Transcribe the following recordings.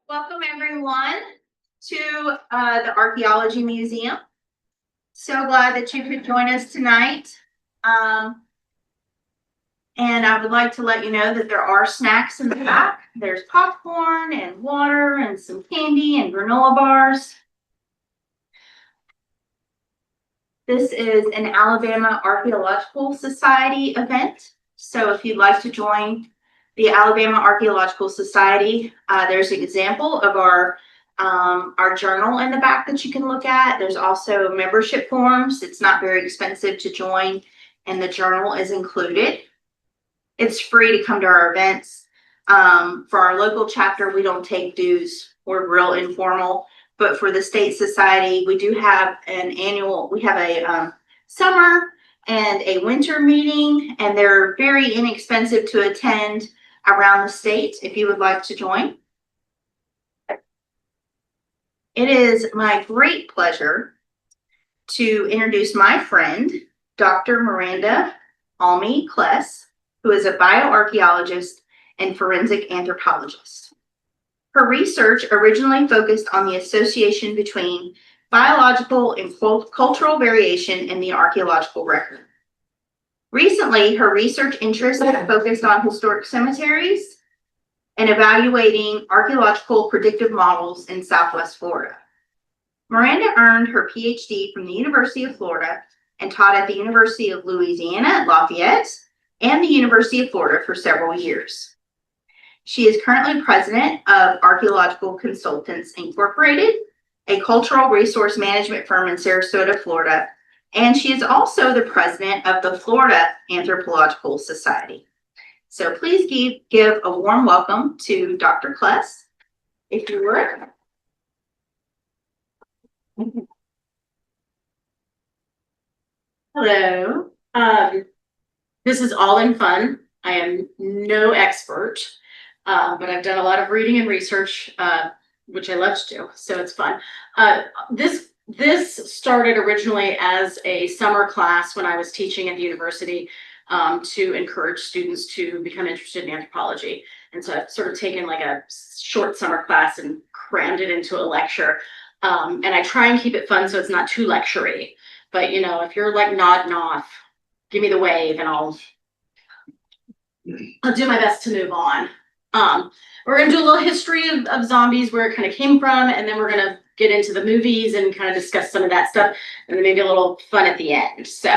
Welcome everyone to the Archaeology Museum. So glad that you could join us tonight. And I would like to let you know that there are snacks in the back. There's popcorn and water and some candy and granola bars. This is an Alabama Archaeological Society event. So if you'd like to join the Alabama Archaeological Society, there's an example of our journal in the back that you can look at. There's also membership forms. It's not very expensive to join, and the journal is included. It's free to come to our events. For our local chapter, we don't take dues. We're real informal. But for the state society, we do have we have a summer and a winter meeting, and they're very inexpensive to attend around the state if you would like to join. It is my great pleasure to introduce my friend, Dr. Maranda Kles, who is a bioarchaeologist and forensic anthropologist. Her research originally focused on the association between biological and cultural variation in the archaeological record. Recently, her research interests have focused on historic cemeteries and evaluating archaeological predictive models in Southwest Florida. Maranda earned her Ph.D. from the University of Florida and taught at the University of Louisiana at Lafayette and the University of Florida for several years. She is currently president of Archaeological Consultants Incorporated, a cultural resource management firm in Sarasota, Florida, and she is also the president of the Florida Anthropological Society. So please give a warm welcome to Dr. Kles, if you would. Hello. This is all in fun. I am no expert, but I've done a lot of reading and research, which I love to do, so it's fun. This started originally as a summer class when I was teaching at the university to encourage students to become interested in anthropology. And so I've sort of taken like a short summer class and crammed it into a lecture. And I try and keep it fun so it's not too lecture-y. But you know, if you're like nodding off, give me the wave and I'll do my best to move on. We're gonna do a little history of zombies, where it kind of came from, and then we're gonna get into the movies and kind of discuss some of that stuff, and then maybe a little fun at the end. So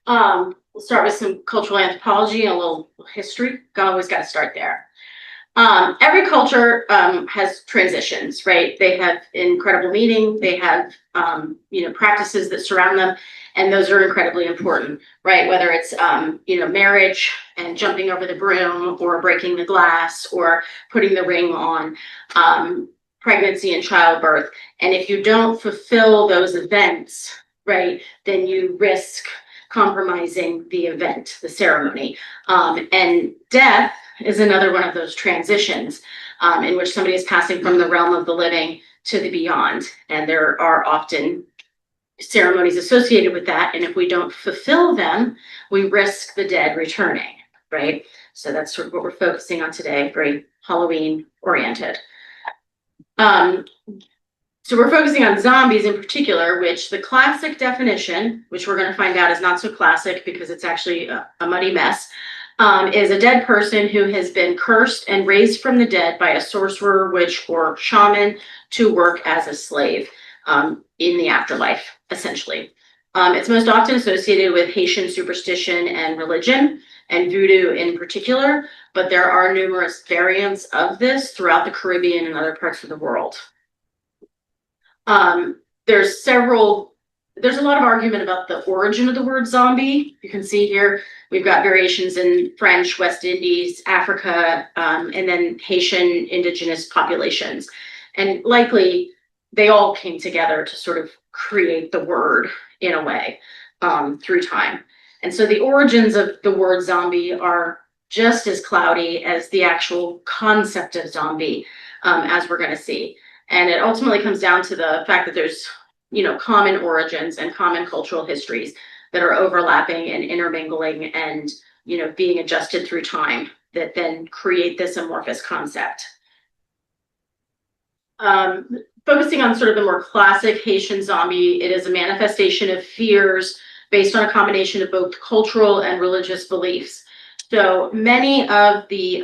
we'll start with some cultural anthropology and a little history. Always got to start there. Every culture has transitions, right? They have incredible meaning. They have practices that surround them, and those are incredibly important, right? Whether it's marriage and jumping over the broom, or breaking the glass, or putting the ring on, pregnancy and childbirth. And if you don't fulfill those events, right, then you risk compromising the event, the ceremony. And death is another one of those transitions in which somebody is passing from the realm of the living to the beyond. And there are often ceremonies associated with that. And if we don't fulfill them, we risk the dead returning, right? So that's sort of what we're focusing on today, very Halloween oriented. So we're focusing on zombies in particular, which the classic definition, which we're going to find out is not so classic because it's actually a muddy mess, is a dead person who has been cursed and raised from the dead by a sorcerer, witch, or shaman to work as a slave in the afterlife, essentially. It's most often associated with Haitian superstition and religion, and voodoo in particular, but there are numerous variants of this throughout the Caribbean and other parts of the world. There's a lot of argument about the origin of the word zombie. You can see here, we've got variations in French, West Indies, Africa, and then Haitian indigenous populations. And likely they all came together to sort of create the word in a way through time. And so the origins of the word zombie are just as cloudy as the actual concept of zombie, as we're going to see. And it ultimately comes down to the fact that there's, common origins and common cultural histories that are overlapping and intermingling and, being adjusted through time that then create this amorphous concept. Focusing on sort of the more classic Haitian zombie, it is a manifestation of fears based on a combination of both cultural and religious beliefs. So many of the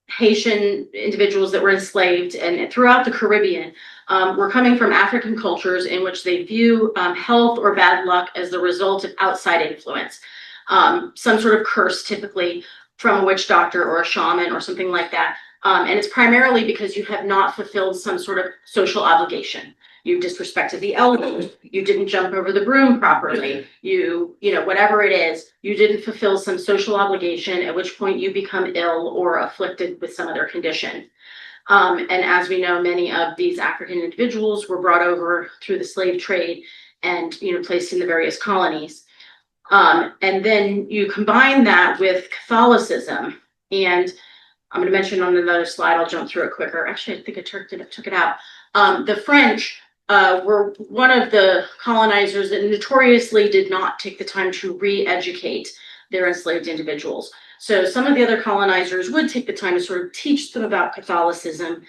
Haitian individuals that were enslaved and throughout the Caribbean were coming from African cultures in which they view health or bad luck as the result of outside influence, some sort of curse, typically from a witch doctor or a shaman or something like that. And it's primarily because you have not fulfilled some sort of social obligation. You disrespected the elders, you didn't jump over the broom properly, you know, whatever it is, you didn't fulfill some social obligation, at which point you become ill or afflicted with some other condition. And as we know, many of these African individuals were brought over through the slave trade and, you know, placed in the various colonies. And then you combine that with Catholicism, and I'm going to mention on another slide, I'll jump through it quicker. Actually, I think I took it out. The French were one of the colonizers that notoriously did not take the time to re-educate their enslaved individuals. So some of the other colonizers would take the time to sort of teach them about Catholicism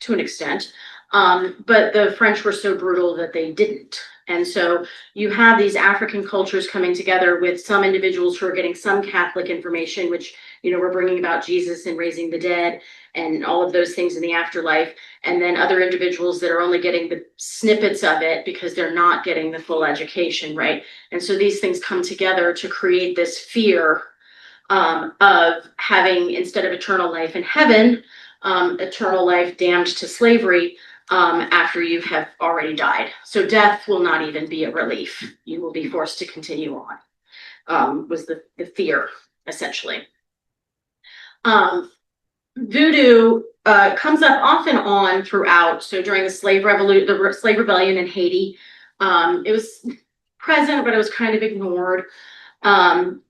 to an extent, but the French were so brutal that they didn't. And so you have these African cultures coming together with some individuals who are getting some Catholic information, which, you know, we're bringing about Jesus and raising the dead and all of those things in the afterlife. And then other individuals that are only getting the snippets of it because they're not getting the full education, right? And so these things come together to create this fear of having, instead of eternal life in heaven, eternal life damned to slavery after you have already died. So death will not even be a relief. You will be forced to continue on, was the fear, essentially. Voodoo comes up off and on throughout. So during the slave rebellion in Haiti, it was present, but it was kind of ignored.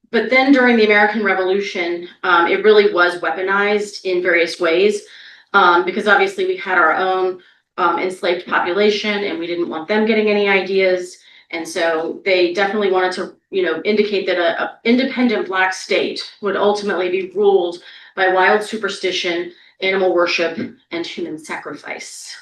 But then during the American Revolution, it really was weaponized in various ways, because obviously we had our own enslaved population and we didn't want them getting any ideas. And so they definitely wanted to, you know, indicate that a independent Black state would ultimately be ruled by wild superstition, animal worship, and human sacrifice.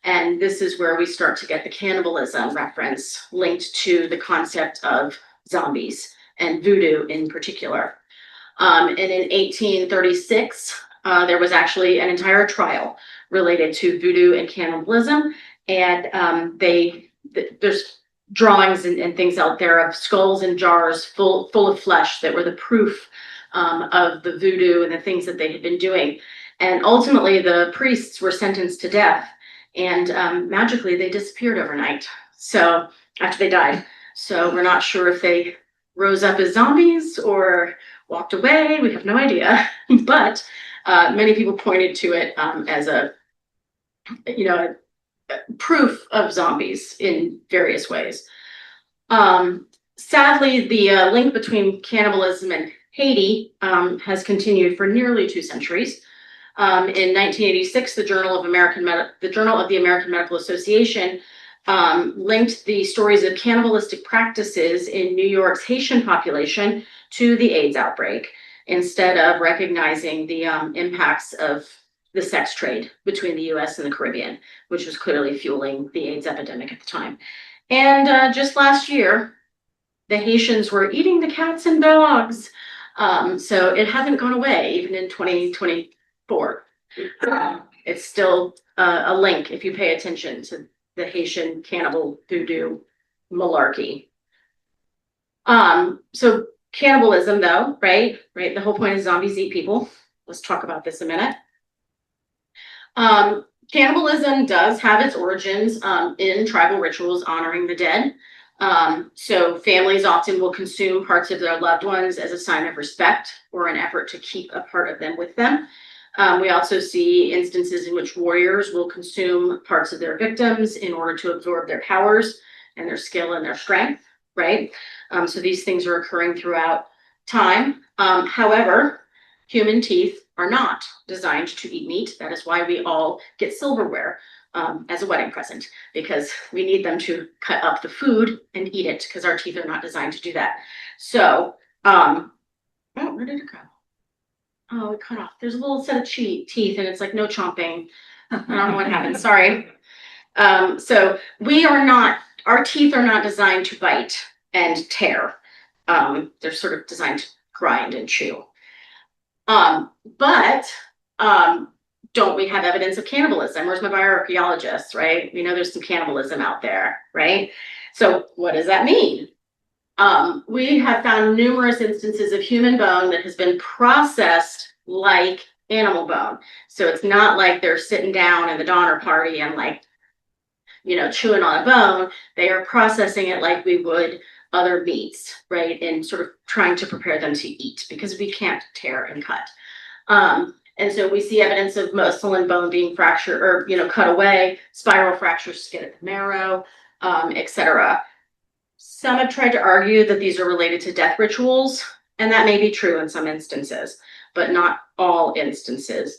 And this is where we start to get the cannibalism reference linked to the concept of zombies and voodoo in particular. And in 1836, there was actually an entire trial related to voodoo and cannibalism. And there's drawings and things out there of skulls and jars full of flesh that were the proof of the voodoo and the things that they had been doing. And ultimately, the priests were sentenced to death, and magically they disappeared overnight. So after they died. So we're not sure if they rose up as zombies or walked away. We have no idea. But many people pointed to it as a, you know, proof of zombies in various ways. Sadly, the link between cannibalism and Haiti has continued for nearly 2 centuries. In 1986, the Journal of the American Medical Association linked the stories of cannibalistic practices in New York's Haitian population to the AIDS outbreak, instead of recognizing the impacts of the sex trade between the US and the Caribbean, which was clearly fueling the AIDS epidemic at the time. And just last year, the Haitians were eating the cats and dogs. So it hasn't gone away, even in 2024. It's still a link if you pay attention to the Haitian cannibal voodoo malarkey. So cannibalism, though, right? The whole point is zombies eat people. Let's talk about this a minute. Cannibalism does have its origins in tribal rituals honoring the dead. So families often will consume parts of their loved ones as a sign of respect or an effort to keep a part of them with them. We also see instances in which warriors will consume parts of their victims in order to absorb their powers and their skill and their strength, right? So these things are occurring throughout time. However, human teeth are not designed to eat meat. That is why we all get silverware as a wedding present, because we need them to cut up the food and eat it, because our teeth are not designed to do that. So, oh, where did it go? Oh, it cut off. There's a little set of teeth, and it's like no chomping. I don't know what happened, sorry. So our teeth are not designed to bite and tear. They're sort of designed to grind and chew. But don't we have evidence of cannibalism? Where's my bioarchaeologist, right? We know there's some cannibalism out there, right? So what does that mean? We have found numerous instances of human bone that has been processed like animal bone. So it's not like they're sitting down in the Donner Party and like, chewing on a bone. They are processing it like we would other meats, right? And sort of trying to prepare them to eat because we can't tear and cut. And so we see evidence of muscle and bone being fractured or, cut away, spiral fractures, skin at the marrow, etc. Some have tried to argue that these are related to death rituals, and that may be true in some instances, but not all instances,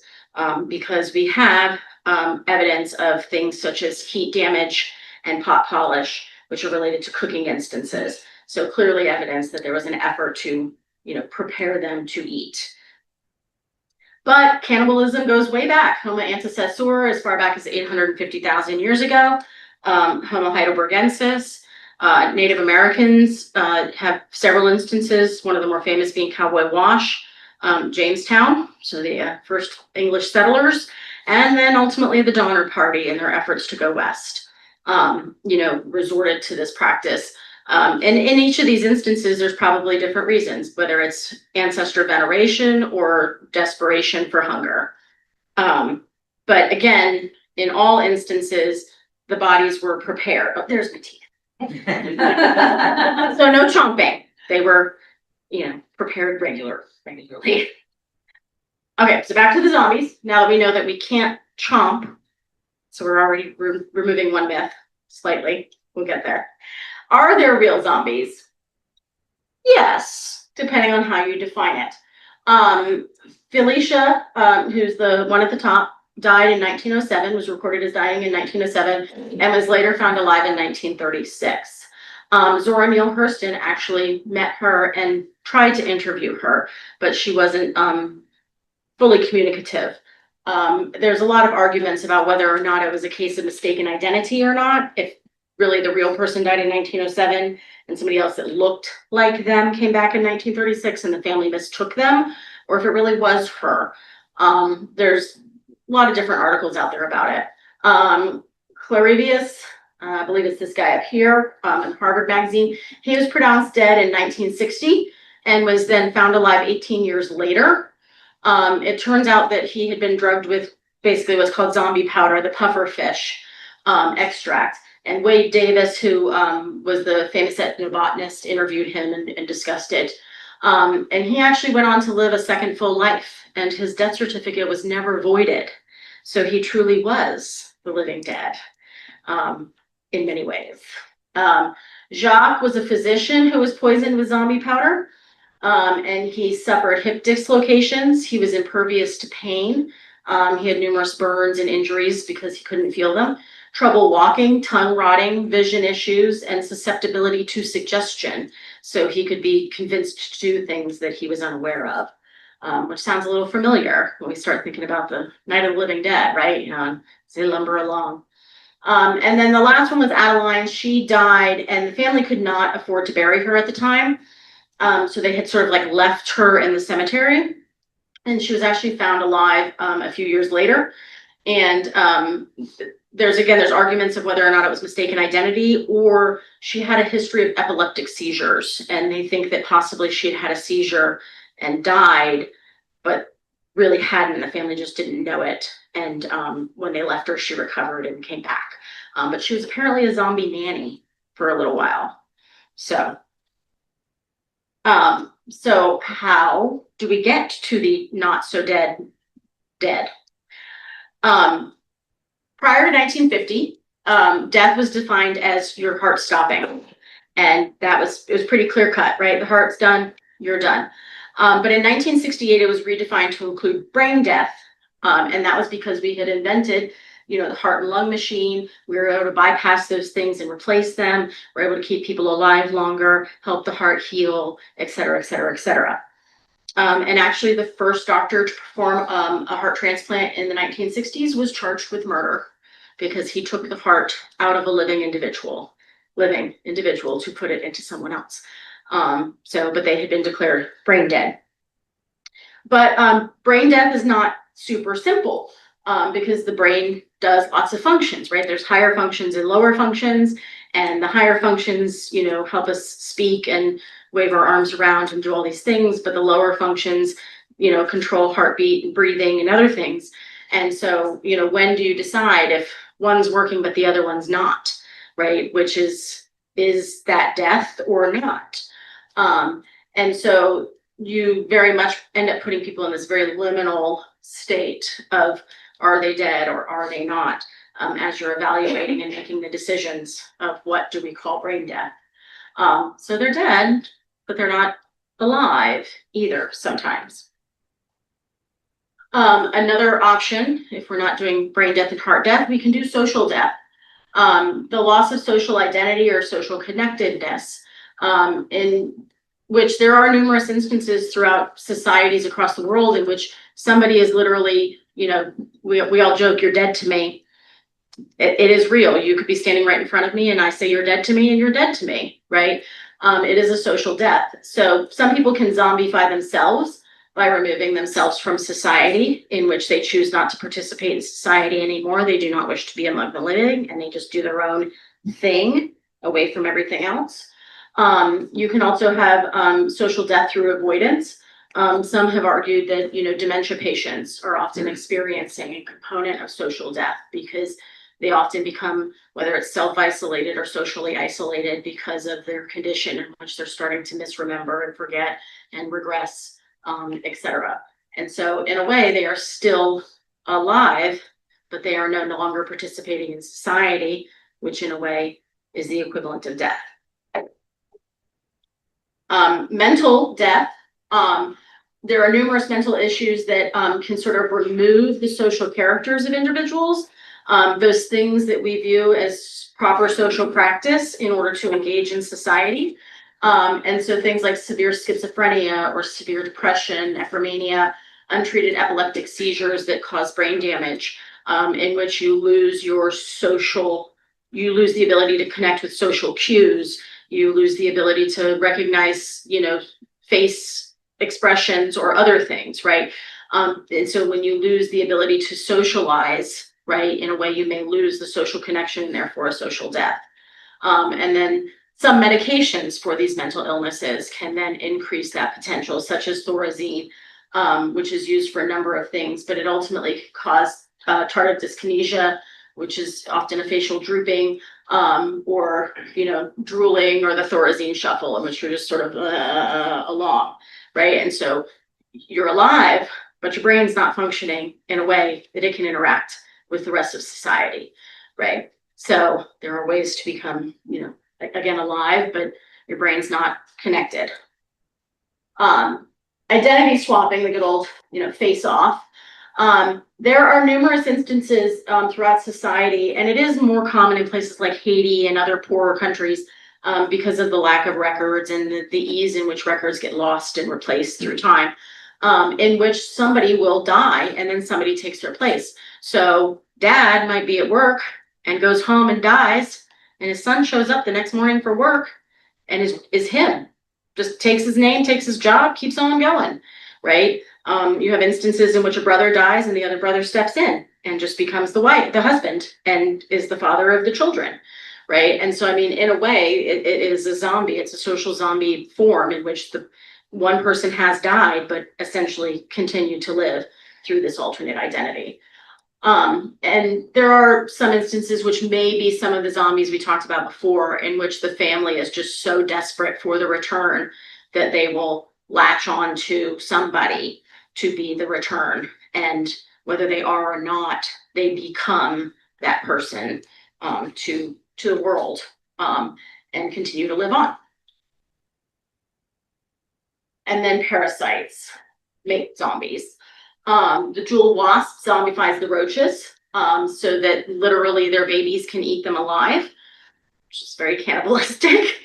because we have evidence of things such as heat damage and pot polish, which are related to cooking instances. So clearly evidence that there was an effort to, prepare them to eat. But cannibalism goes way back. Homo antecessor, as far back as 850,000 years ago. Homo heidelbergensis. Native Americans have several instances, one of the more famous being Cowboy Wash, Jamestown, so the first English settlers, and then ultimately the Donner Party and their efforts to go west, resorted to this practice. And in each of these instances, there's probably different reasons, whether it's ancestor veneration or desperation for hunger. But again, in all instances, the bodies were prepared. Oh, there's my teeth. So no chomping. They were, prepared regularly. Okay, so back to the zombies. Now that we know that we can't chomp, so we're already removing one myth slightly. We'll get there. Are there real zombies? Yes, depending on how you define it. Felicia, who's the one at the top, died in 1907, was recorded as dying in 1907, and was later found alive in 1936. Zora Neale Hurston actually met her and tried to interview her, but she wasn't fully communicative. There's a lot of arguments about whether or not it was a case of mistaken identity or not, if really the real person died in 1907 and somebody else that looked like them came back in 1936 and the family mistook them, or if it really was her. There's a lot of different articles out there about it. Clarivius, I believe it's this guy up here, in Harvard Magazine, he was pronounced dead in 1960 and was then found alive 18 years later. It turns out that he had been drugged with basically what's called zombie powder, the puffer fish extract. And Wade Davis, who was the famous ethnobotanist, interviewed him and discussed it. And he actually went on to live a second full life, and his death certificate was never voided. So he truly was the living dead in many ways. Jacques was a physician who was poisoned with zombie powder, and he suffered hip dislocations. He was impervious to pain. He had numerous burns and injuries because he couldn't feel them. Trouble walking, tongue rotting, vision issues, and susceptibility to suggestion. So he could be convinced to do things that he was unaware of, which sounds a little familiar when we start thinking about the Night of the Living Dead, right? As they lumber along. And then the last one was Adeline. She died, and the family could not afford to bury her at the time. So they had sort of like left her in the cemetery, and she was actually found alive a few years later. And there's arguments of whether or not it was mistaken identity or she had a history of epileptic seizures, and they think that possibly she had had a seizure and died, but really hadn't. The family just didn't know it. And when they left her, she recovered and came back. But she was apparently a zombie nanny for a little while. So how do we get to the not so dead? Prior to 1950, death was defined as your heart stopping. And it was pretty clear cut, right? The heart's done, you're done. But in 1968, it was redefined to include brain death. And that was because we had invented, the heart and lung machine. We were able to bypass those things and replace them. We're able to keep people alive longer, help the heart heal, et cetera, et cetera, et cetera. And actually the first doctor to perform a heart transplant in the 1960s was charged with murder because he took the heart out of a living individual to put it into someone else. But they had been declared brain dead. But brain death is not super simple because the brain does lots of functions, right? There's higher functions and lower functions, and the higher functions, help us speak and wave our arms around and do all these things, but the lower functions, control heartbeat and breathing and other things. And so, when do you decide if one's working but the other one's not, right? Which is that death or not? And so you very much end up putting people in this very liminal state of are they dead or are they not, as you're evaluating and making the decisions of what do we call brain death. So they're dead, but they're not alive either sometimes. Another option, if we're not doing brain death and heart death, we can do social death. The loss of social identity or social connectedness, in which there are numerous instances throughout societies across the world in which somebody is literally, we all joke, you're dead to me. It is real. You could be standing right in front of me and I say you're dead to me and you're dead to me, right? It is a social death. So some people can zombify themselves by removing themselves from society, in which they choose not to participate in society anymore. They do not wish to be among the living and they just do their own thing away from everything else. You can also have social death through avoidance. Some have argued that, dementia patients are often experiencing a component of social death because they often become, whether it's self-isolated or socially isolated because of their condition in which they're starting to misremember and forget and regress, etc. And so in a way, they are still alive, but they are no longer participating in society, which in a way is the equivalent of death. Mental death. There are numerous mental issues that can sort of remove the social characters of individuals, those things that we view as proper social practice in order to engage in society. And so things like severe schizophrenia or severe depression, ephromania, untreated epileptic seizures that cause brain damage, in which you lose the ability to connect with social cues. You lose the ability to recognize, face expressions or other things, right? And so when you lose the ability to socialize, right, in a way you may lose the social connection and therefore a social death. And then some medications for these mental illnesses can then increase that potential, such as thorazine, which is used for a number of things, but it ultimately can cause tardive dyskinesia, which is often a facial drooping, or drooling, or the thorazine shuffle, in which you're just sort of along, right? And so you're alive, but your brain's not functioning in a way that it can interact with the rest of society, right? So there are ways to become, again, alive, but your brain's not connected. Identity swapping, the good old, face off. There are numerous instances throughout society, and it is more common in places like Haiti and other poorer countries because of the lack of records and the ease in which records get lost and replaced through time, in which somebody will die and then somebody takes their place. So dad might be at work and goes home and dies, and his son shows up the next morning for work and is him. Just takes his name, takes his job, keeps on going, right? You have instances in which a brother dies and the other brother steps in and just becomes the husband, and is the father of the children, right? And so, in a way, it is a zombie. It's a social zombie form in which the one person has died, but essentially continued to live through this alternate identity. And there are some instances, which may be some of the zombies we talked about before, in which the family is just so desperate for the return that they will latch on to somebody to be the return. And whether they are or not, they become that person to the world and continue to live on. And then parasites make zombies. The jewel wasp zombifies the roaches so that literally their babies can eat them alive, which is very cannibalistic.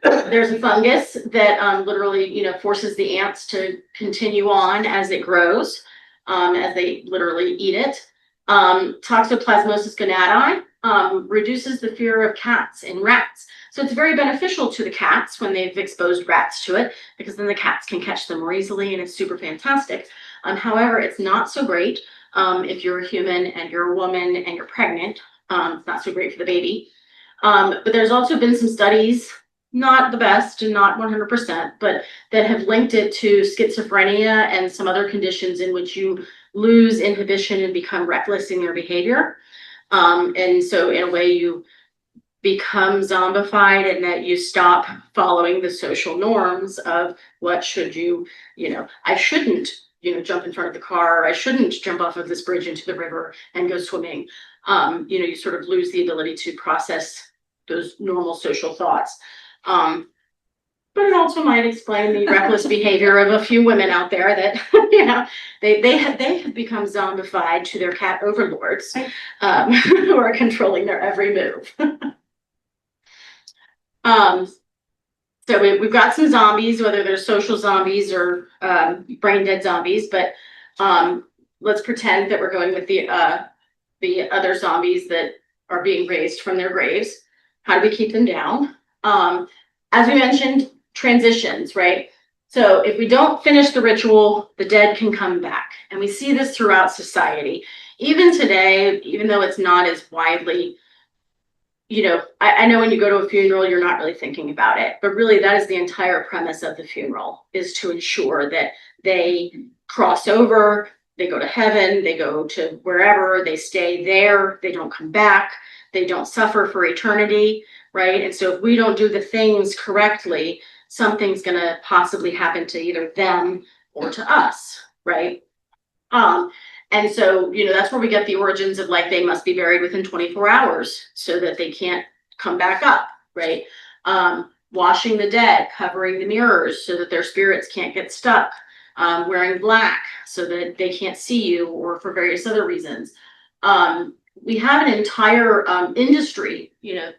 There's a fungus that literally, forces the ants to continue on as it grows, as they literally eat it. Toxoplasmosis gonadi reduces the fear of cats and rats. So it's very beneficial to the cats when they've exposed rats to it, because then the cats can catch them more easily, and it's super fantastic. However, it's not so great if you're a human and you're a woman and you're pregnant. It's not so great for the baby. But there's also been some studies, not the best and not 100%, but that have linked it to schizophrenia and some other conditions in which you lose inhibition and become reckless in your behavior. And so in a way you become zombified, and that you stop following the social norms of what should you, I shouldn't, jump in front of the car. I shouldn't jump off of this bridge into the river and go swimming. You sort of lose the ability to process those normal social thoughts. But it also might explain the reckless behavior of a few women out there that, they have become zombified to their cat overlords, who are controlling their every move. So we've got some zombies, whether they're social zombies or brain dead zombies, but let's pretend that we're going with the other zombies that are being raised from their graves. How do we keep them down? As we mentioned, transitions, right? So if we don't finish the ritual, the dead can come back. And we see this throughout society. Even today, even though it's not as widely, I know when you go to a funeral, you're not really thinking about it, but really that is the entire premise of the funeral, is to ensure that they cross over, they go to heaven, they go to wherever, they stay there, they don't come back, they don't suffer for eternity, right? And so if we don't do the things correctly, something's going to possibly happen to either them or to us, right? And so, that's where we get the origins of, like, they must be buried within 24 hours so that they can't come back up, right? Washing the dead, covering the mirrors so that their spirits can't get stuck, wearing black so that they can't see you, or for various other reasons. We have an entire industry,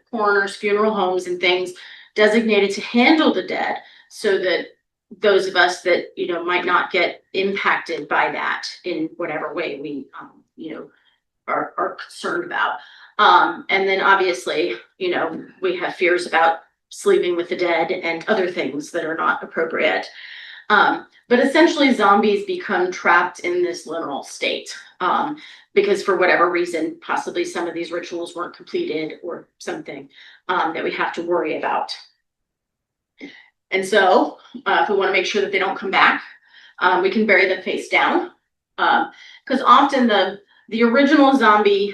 coroners, funeral homes, and things designated to handle the dead, so that those of us that, might not get impacted by that in whatever way we, are concerned about. And then obviously, we have fears about sleeping with the dead and other things that are not appropriate. But essentially zombies become trapped in this liminal state, because for whatever reason, possibly some of these rituals weren't completed or something that we have to worry about. And so if we want to make sure that they don't come back, we can bury them face down, because often the original zombie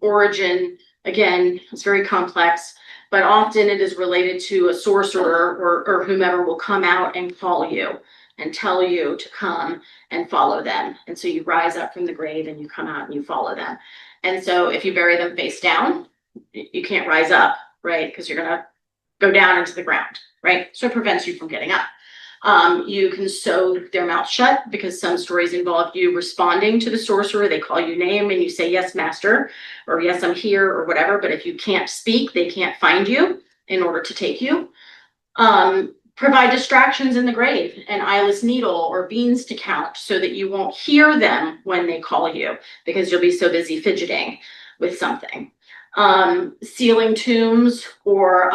origin, again, is very complex, but often it is related to a sorcerer or whomever will come out and call you and tell you to come and follow them. And so you rise up from the grave and you come out and you follow them. And so if you bury them face down, you can't rise up, right? Because you're going to go down into the ground, right? So it prevents you from getting up. You can sew their mouth shut, because some stories involve you responding to the sorcerer. They call you name and you say, yes, master, or yes, I'm here, or whatever. But if you can't speak, they can't find you in order to take you. Provide distractions in the grave, an eyeless needle or beans to count, so that you won't hear them when they call you, because you'll be so busy fidgeting with something. Sealing tombs, or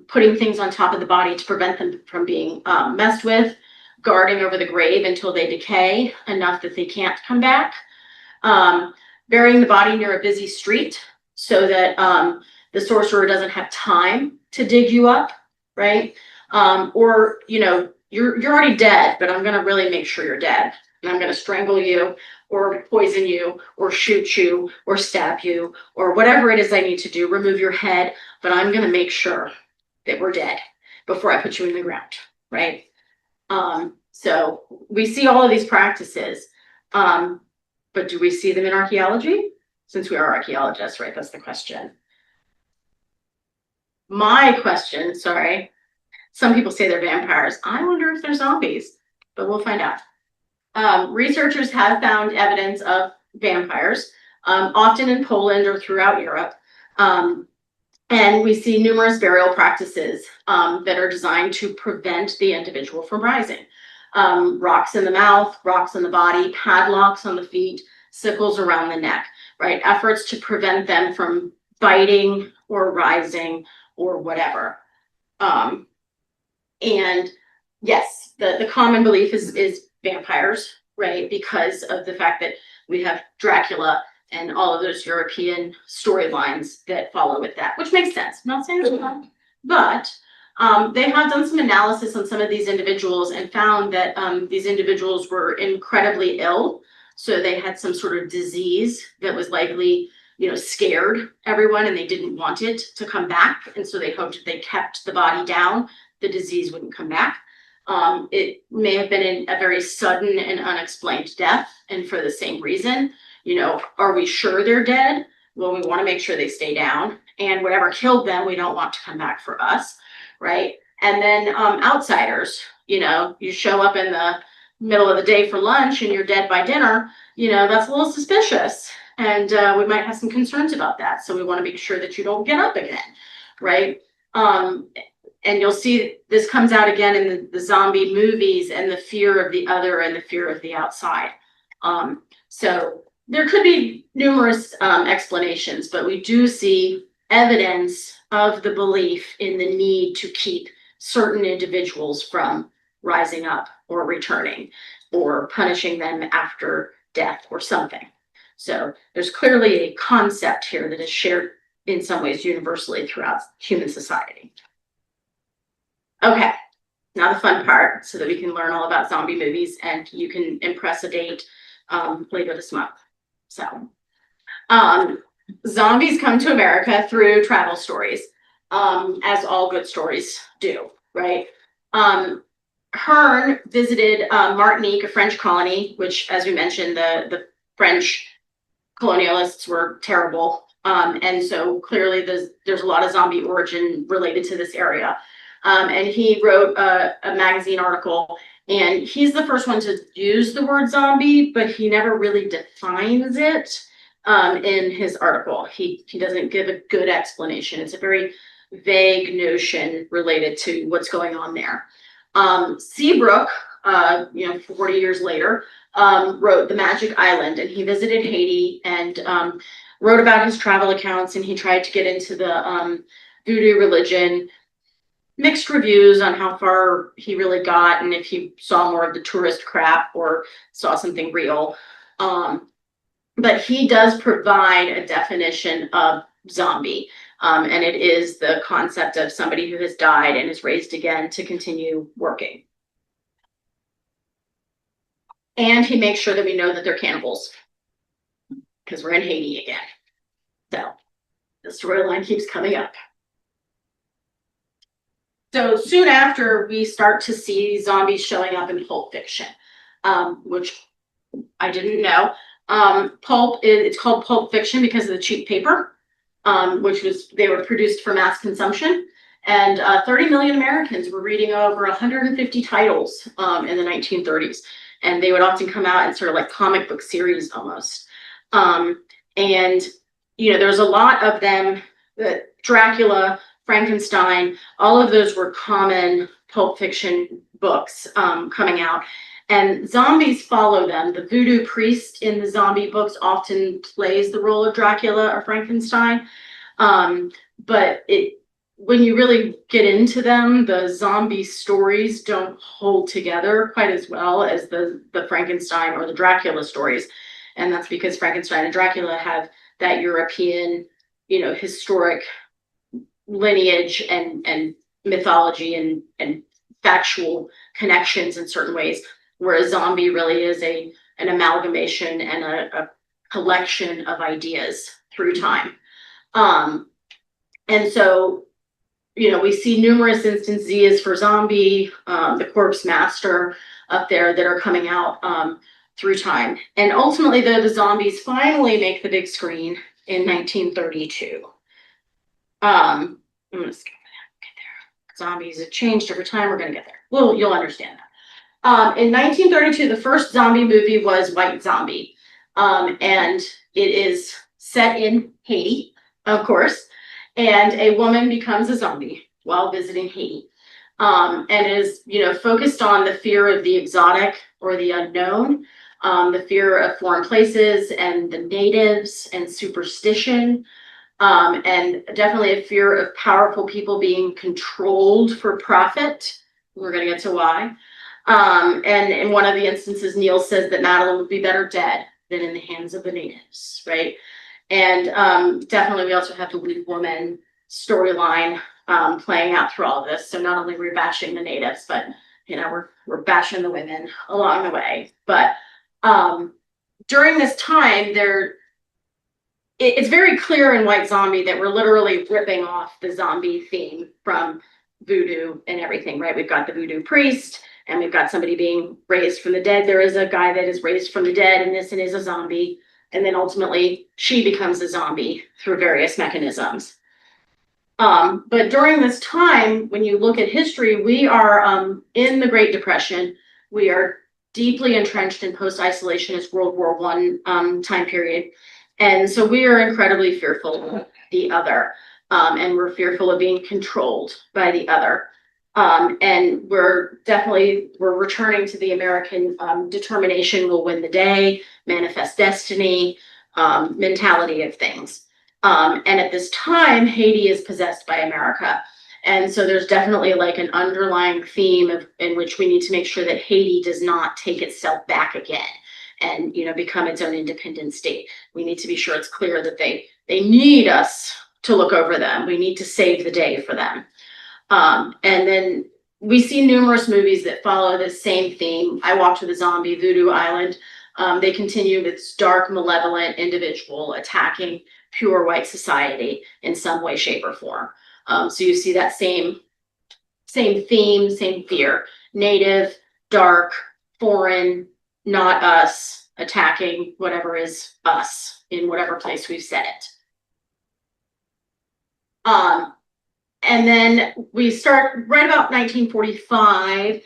putting things on top of the body to prevent them from being messed with. Guarding over the grave until they decay enough that they can't come back. Burying the body near a busy street so that the sorcerer doesn't have time to dig you up, right? Or, you're already dead, but I'm going to really make sure you're dead. And I'm going to strangle you, or poison you, or shoot you, or stab you, or whatever it is I need to do, remove your head, but I'm going to make sure that we're dead before I put you in the ground, right? So we see all of these practices, but do we see them in archaeology? Since we are archaeologists, right? That's the question. My question, sorry. Some people say they're vampires. I wonder if they're zombies, but we'll find out. Researchers have found evidence of vampires, often in Poland or throughout Europe. And And we see numerous burial practices that are designed to prevent the individual from rising. Rocks in the mouth, rocks in the body, padlocks on the feet, sickles around the neck, right? Efforts to prevent them from biting or rising or whatever. And yes, the common belief is vampires, right? Because of the fact that we have Dracula and all of those European storylines that follow with that, which makes sense. I'm not saying it's wrong, but they have done some analysis on some of these individuals and found that these individuals were incredibly ill. So they had some sort of disease that was likely, scared everyone and they didn't want it to come back. And so they hoped if they kept the body down, the disease wouldn't come back. It may have been a very sudden and unexplained death. And for the same reason, are we sure they're dead? Well, we want to make sure they stay down. And whatever killed them, we don't want to come back for us, right? And then outsiders, you show up in the middle of the day for lunch and you're dead by dinner, that's a little suspicious. And we might have some concerns about that. So we want to make sure that you don't get up again, right? And you'll see this comes out again in the zombie movies and the fear of the other and the fear of the outside. So there could be numerous explanations, but we do see evidence of the belief in the need to keep certain individuals from rising up or returning or punishing them after death or something. So there's clearly a concept here that is shared in some ways universally throughout human society. Okay, now the fun part so that we can learn all about zombie movies and you can impress a date later this month. So zombies come to America through travel stories, as all good stories do, right? Hearn visited Martinique, a French colony, which, as we mentioned, the French colonialists were terrible. And so clearly there's a lot of zombie origin related to this area. And he wrote a magazine article, and he's the first one to use the word zombie, but he never really defines it in his article. He doesn't give a good explanation. It's a very vague notion related to what's going on there. Seabrook, 40 years later, wrote The Magic Island, and he visited Haiti and wrote about his travel accounts, and he tried to get into the voodoo religion. Mixed reviews on how far he really got and if he saw more of the tourist crap or saw something real. But he does provide a definition of zombie. And it is the concept of somebody who has died and is raised again to continue working. And he makes sure that we know that they're cannibals because we're in Haiti again. So the storyline keeps coming up. So soon after, we start to see zombies showing up in pulp fiction, which I didn't know. It's called pulp fiction because of the cheap paper, they were produced for mass consumption. And 30 million Americans were reading over 150 titles in the 1930s. And they would often come out in sort of like comic book series almost. And there's a lot of them, that Dracula, Frankenstein, all of those were common pulp fiction books coming out. And zombies follow them. The voodoo priest in the zombie books often plays the role of Dracula or Frankenstein. But when you really get into them, the zombie stories don't hold together quite as well as the Frankenstein or the Dracula stories. And that's because Frankenstein and Dracula have that European, historic lineage and mythology and factual connections in certain ways, where a zombie really is an amalgamation and a collection of ideas through time. And so, we see numerous instances. Z is for zombie, the corpse master up there that are coming out through time. And ultimately, though, the zombies finally make the big screen in 1932. I'm going to skip that. Get there. Zombies have changed over time. We're going to get there. Well, you'll understand that. In 1932, the first zombie movie was White Zombie. And it is set in Haiti, of course. and a woman becomes a zombie while visiting Haiti. And is, focused on the fear of the exotic or the unknown, the fear of foreign places and the natives and superstition, and definitely a fear of powerful people being controlled for profit. We're going to get to why. And in one of the instances, Neil says that Madeline would be better dead than in the hands of the natives, right? And definitely we also have the weak woman storyline playing out through all of this. So not only we're bashing the natives, but we're bashing the women along the way. But during this time, it's very clear in White Zombie that we're literally ripping off the zombie theme from voodoo and everything, right? We've got the voodoo priest, and we've got somebody being raised from the dead. There is a guy that is raised from the dead in this and is a zombie. And then ultimately she becomes a zombie through various mechanisms. But during this time, when you look at history, we are in the Great Depression. We are deeply entrenched in post-isolationist World War I time period. And so we are incredibly fearful of the other. And we're fearful of being controlled by the other. And we're returning to the American determination will win the day, manifest destiny, mentality of things. And at this time, Haiti is possessed by America. And so there's definitely like an underlying theme in which we need to make sure that Haiti does not take itself back again and, become its own independent state. We need to be sure it's clear that they need us to look over them. We need to save the day for them. And then we see numerous movies that follow this same theme. I Walked with a Zombie, Voodoo Island. They continue this dark, malevolent individual attacking pure white society in some way, shape, or form. So you see that same theme, same fear. Native, dark, foreign, not us, attacking whatever is us in whatever place we've set it. And then we start right about 1945.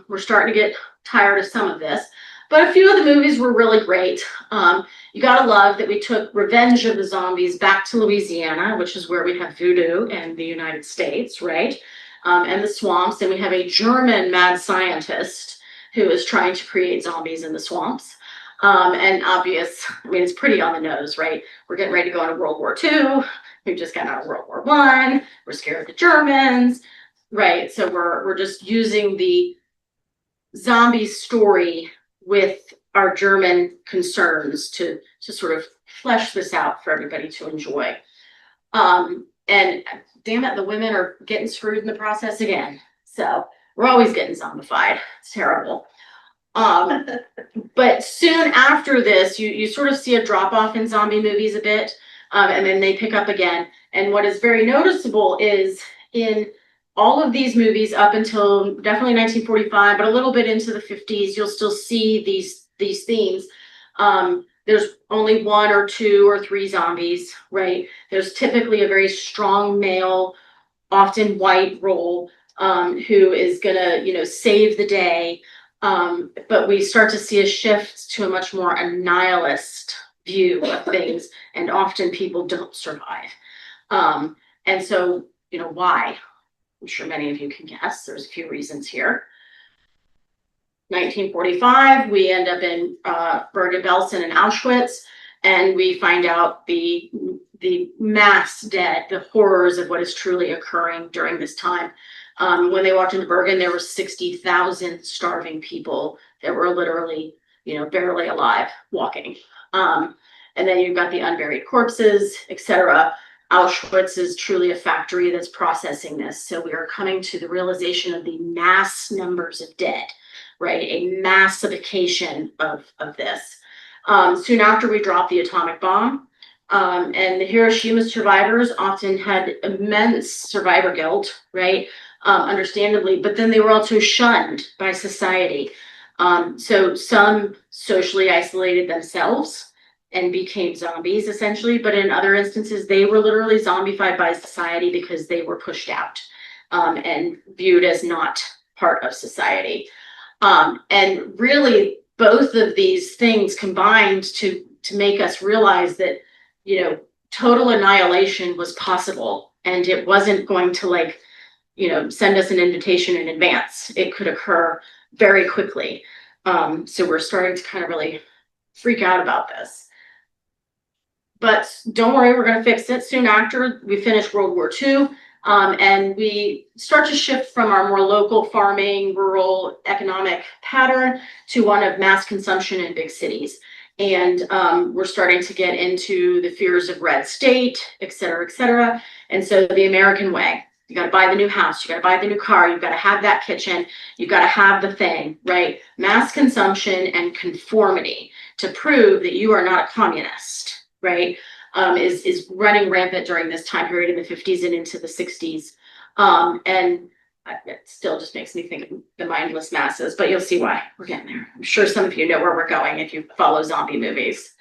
We're starting to get tired of some of this, but a few of the movies were really great. You gotta love that we took Revenge of the Zombies back to Louisiana, which is where we have voodoo in the United States, right? And the swamps, and we have a German mad scientist who is trying to create zombies in the swamps. And it's pretty on the nose, right? We're getting ready to go into World War II. We just got out of World War I. We're scared of the Germans, right? So we're just using the zombie story with our German concerns to sort of flesh this out for everybody to enjoy. And damn it, the women are getting screwed in the process again. So we're always getting zombified. It's terrible. But soon after this, you sort of see a drop off in zombie movies a bit. And then they pick up again. And what is very noticeable is in all of these movies up until definitely 1945, but a little bit into the 50s, you'll still see these themes. There's only 1 or 2 or 3 zombies, right? There's typically a very strong male, often white role, who is gonna, save the day. But we start to see a shift to a much more a nihilist view of things, and often people don't survive. And so, why? I'm sure many of you can guess. There's a few reasons here. 1945, we end up in Bergen-Belsen and Auschwitz, and we find out the mass dead, the horrors of what is truly occurring during this time. When they walked into Bergen, there were 60,000 starving people that were literally, barely alive walking. And then you've got the unburied corpses, etc. Auschwitz is truly a factory that's processing this. So we are coming to the realization of the mass numbers of dead, right? A massification of this. Soon after we dropped the atomic bomb, and the Hiroshima survivors often had immense survivor guilt, right? Understandably, but then they were also shunned by society. So some socially isolated themselves and became zombies essentially, but in other instances, they were literally zombified by society because they were pushed out and viewed as not part of society. And really, both of these things combined to make us realize that, total annihilation was possible, and it wasn't going to like, send us an invitation in advance. It could occur very quickly. So we're starting to kind of really freak out about this. But don't worry, we're going to fix it soon after we finish World War II. And we start to shift from our more local farming, rural economic pattern to one of mass consumption in big cities. And we're starting to get into the fears of red state, et cetera, et cetera. And so the American way, you got to buy the new house, you got to buy the new car, you've got to have that kitchen, you've got to have the thing, right? Mass consumption and conformity to prove that you are not a communist, right? Is running rampant during this time period in the 50s and into the 60s. And it still just makes me think of the mindless masses, but you'll see why we're getting there. I'm sure some of you know where we're going if you follow zombie movies.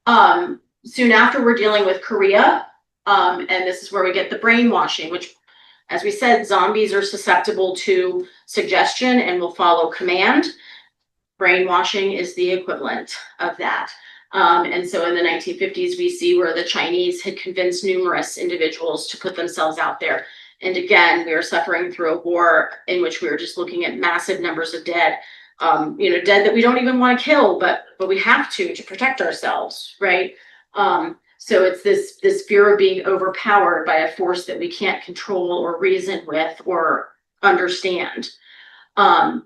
Soon after, we're dealing with Korea, and this is where we get the brainwashing, which, as we said, zombies are susceptible to suggestion and will follow command. Brainwashing is the equivalent of that. And so in the 1950s, we see where the Chinese had convinced numerous individuals to put themselves out there. And again, we are suffering through a war in which we are just looking at massive numbers of dead, dead that we don't even want to kill, but we have to protect ourselves, right? So it's this fear of being overpowered by a force that we can't control or reason with or understand. And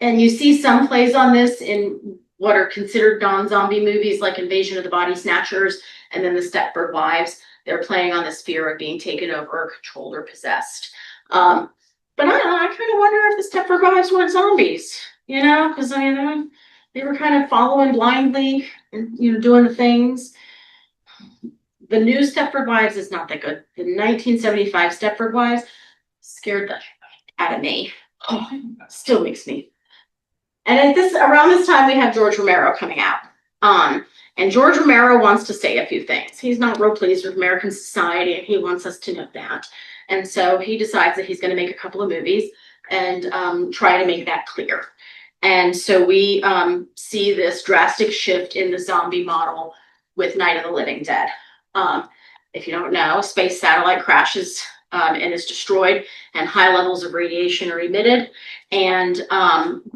you see some plays on this in what are considered non-zombie movies like Invasion of the Body Snatchers and then the Stepford Wives. They're playing on this fear of being taken over or controlled or possessed. But I kind of wonder if the Stepford Wives weren't zombies, because they were kind of following blindly and doing the things. The new Stepford Wives is not that good. The 1975 Stepford Wives scared the out of me. Oh, still makes me. And around this time, we have George Romero coming out. And George Romero wants to say a few things. He's not real pleased with American society, and he wants us to know that. And so he decides that he's going to make a couple of movies and try to make that clear. And so we see this drastic shift in the zombie model with Night of the Living Dead. If you don't know, a space satellite crashes and is destroyed, and high levels of radiation are emitted. And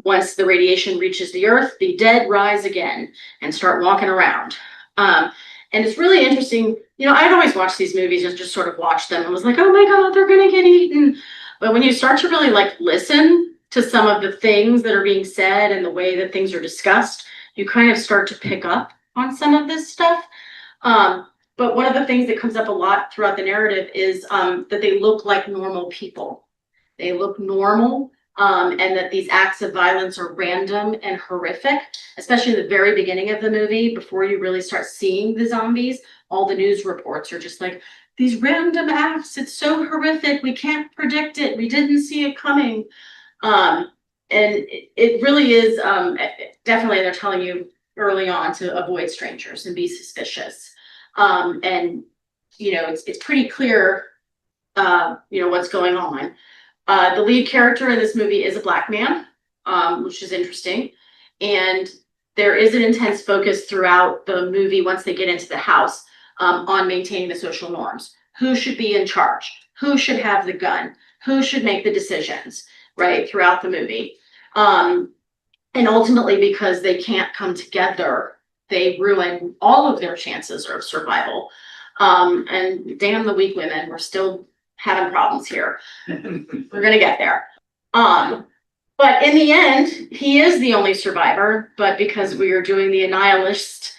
once the radiation reaches the Earth, the dead rise again and start walking around. And it's really interesting. I'd always watch these movies and just sort of watch them and was like, oh my God, they're going to get eaten. But when you start to really listen to some of the things that are being said and the way that things are discussed, you kind of start to pick up on some of this stuff. But one of the things that comes up a lot throughout the narrative is that they look like normal people. They look normal, and that these acts of violence are random and horrific, especially in the very beginning of the movie, before you really start seeing the zombies. All the news reports are just like, these random acts, it's so horrific, we can't predict it, we didn't see it coming. And it really is, definitely they're telling you early on to avoid strangers and be suspicious. And it's pretty clear what's going on. The lead character in this movie is a Black man, which is interesting, and there is an intense focus throughout the movie once they get into the house on maintaining the social norms. Who should be in charge? Who should have the gun? Who should make the decisions, right, throughout the movie? And ultimately, because they can't come together, they ruin all of their chances of survival. And damn the weak women, we're still having problems here. We're gonna get there. But in the end, he is the only survivor, but because we are doing the annihilist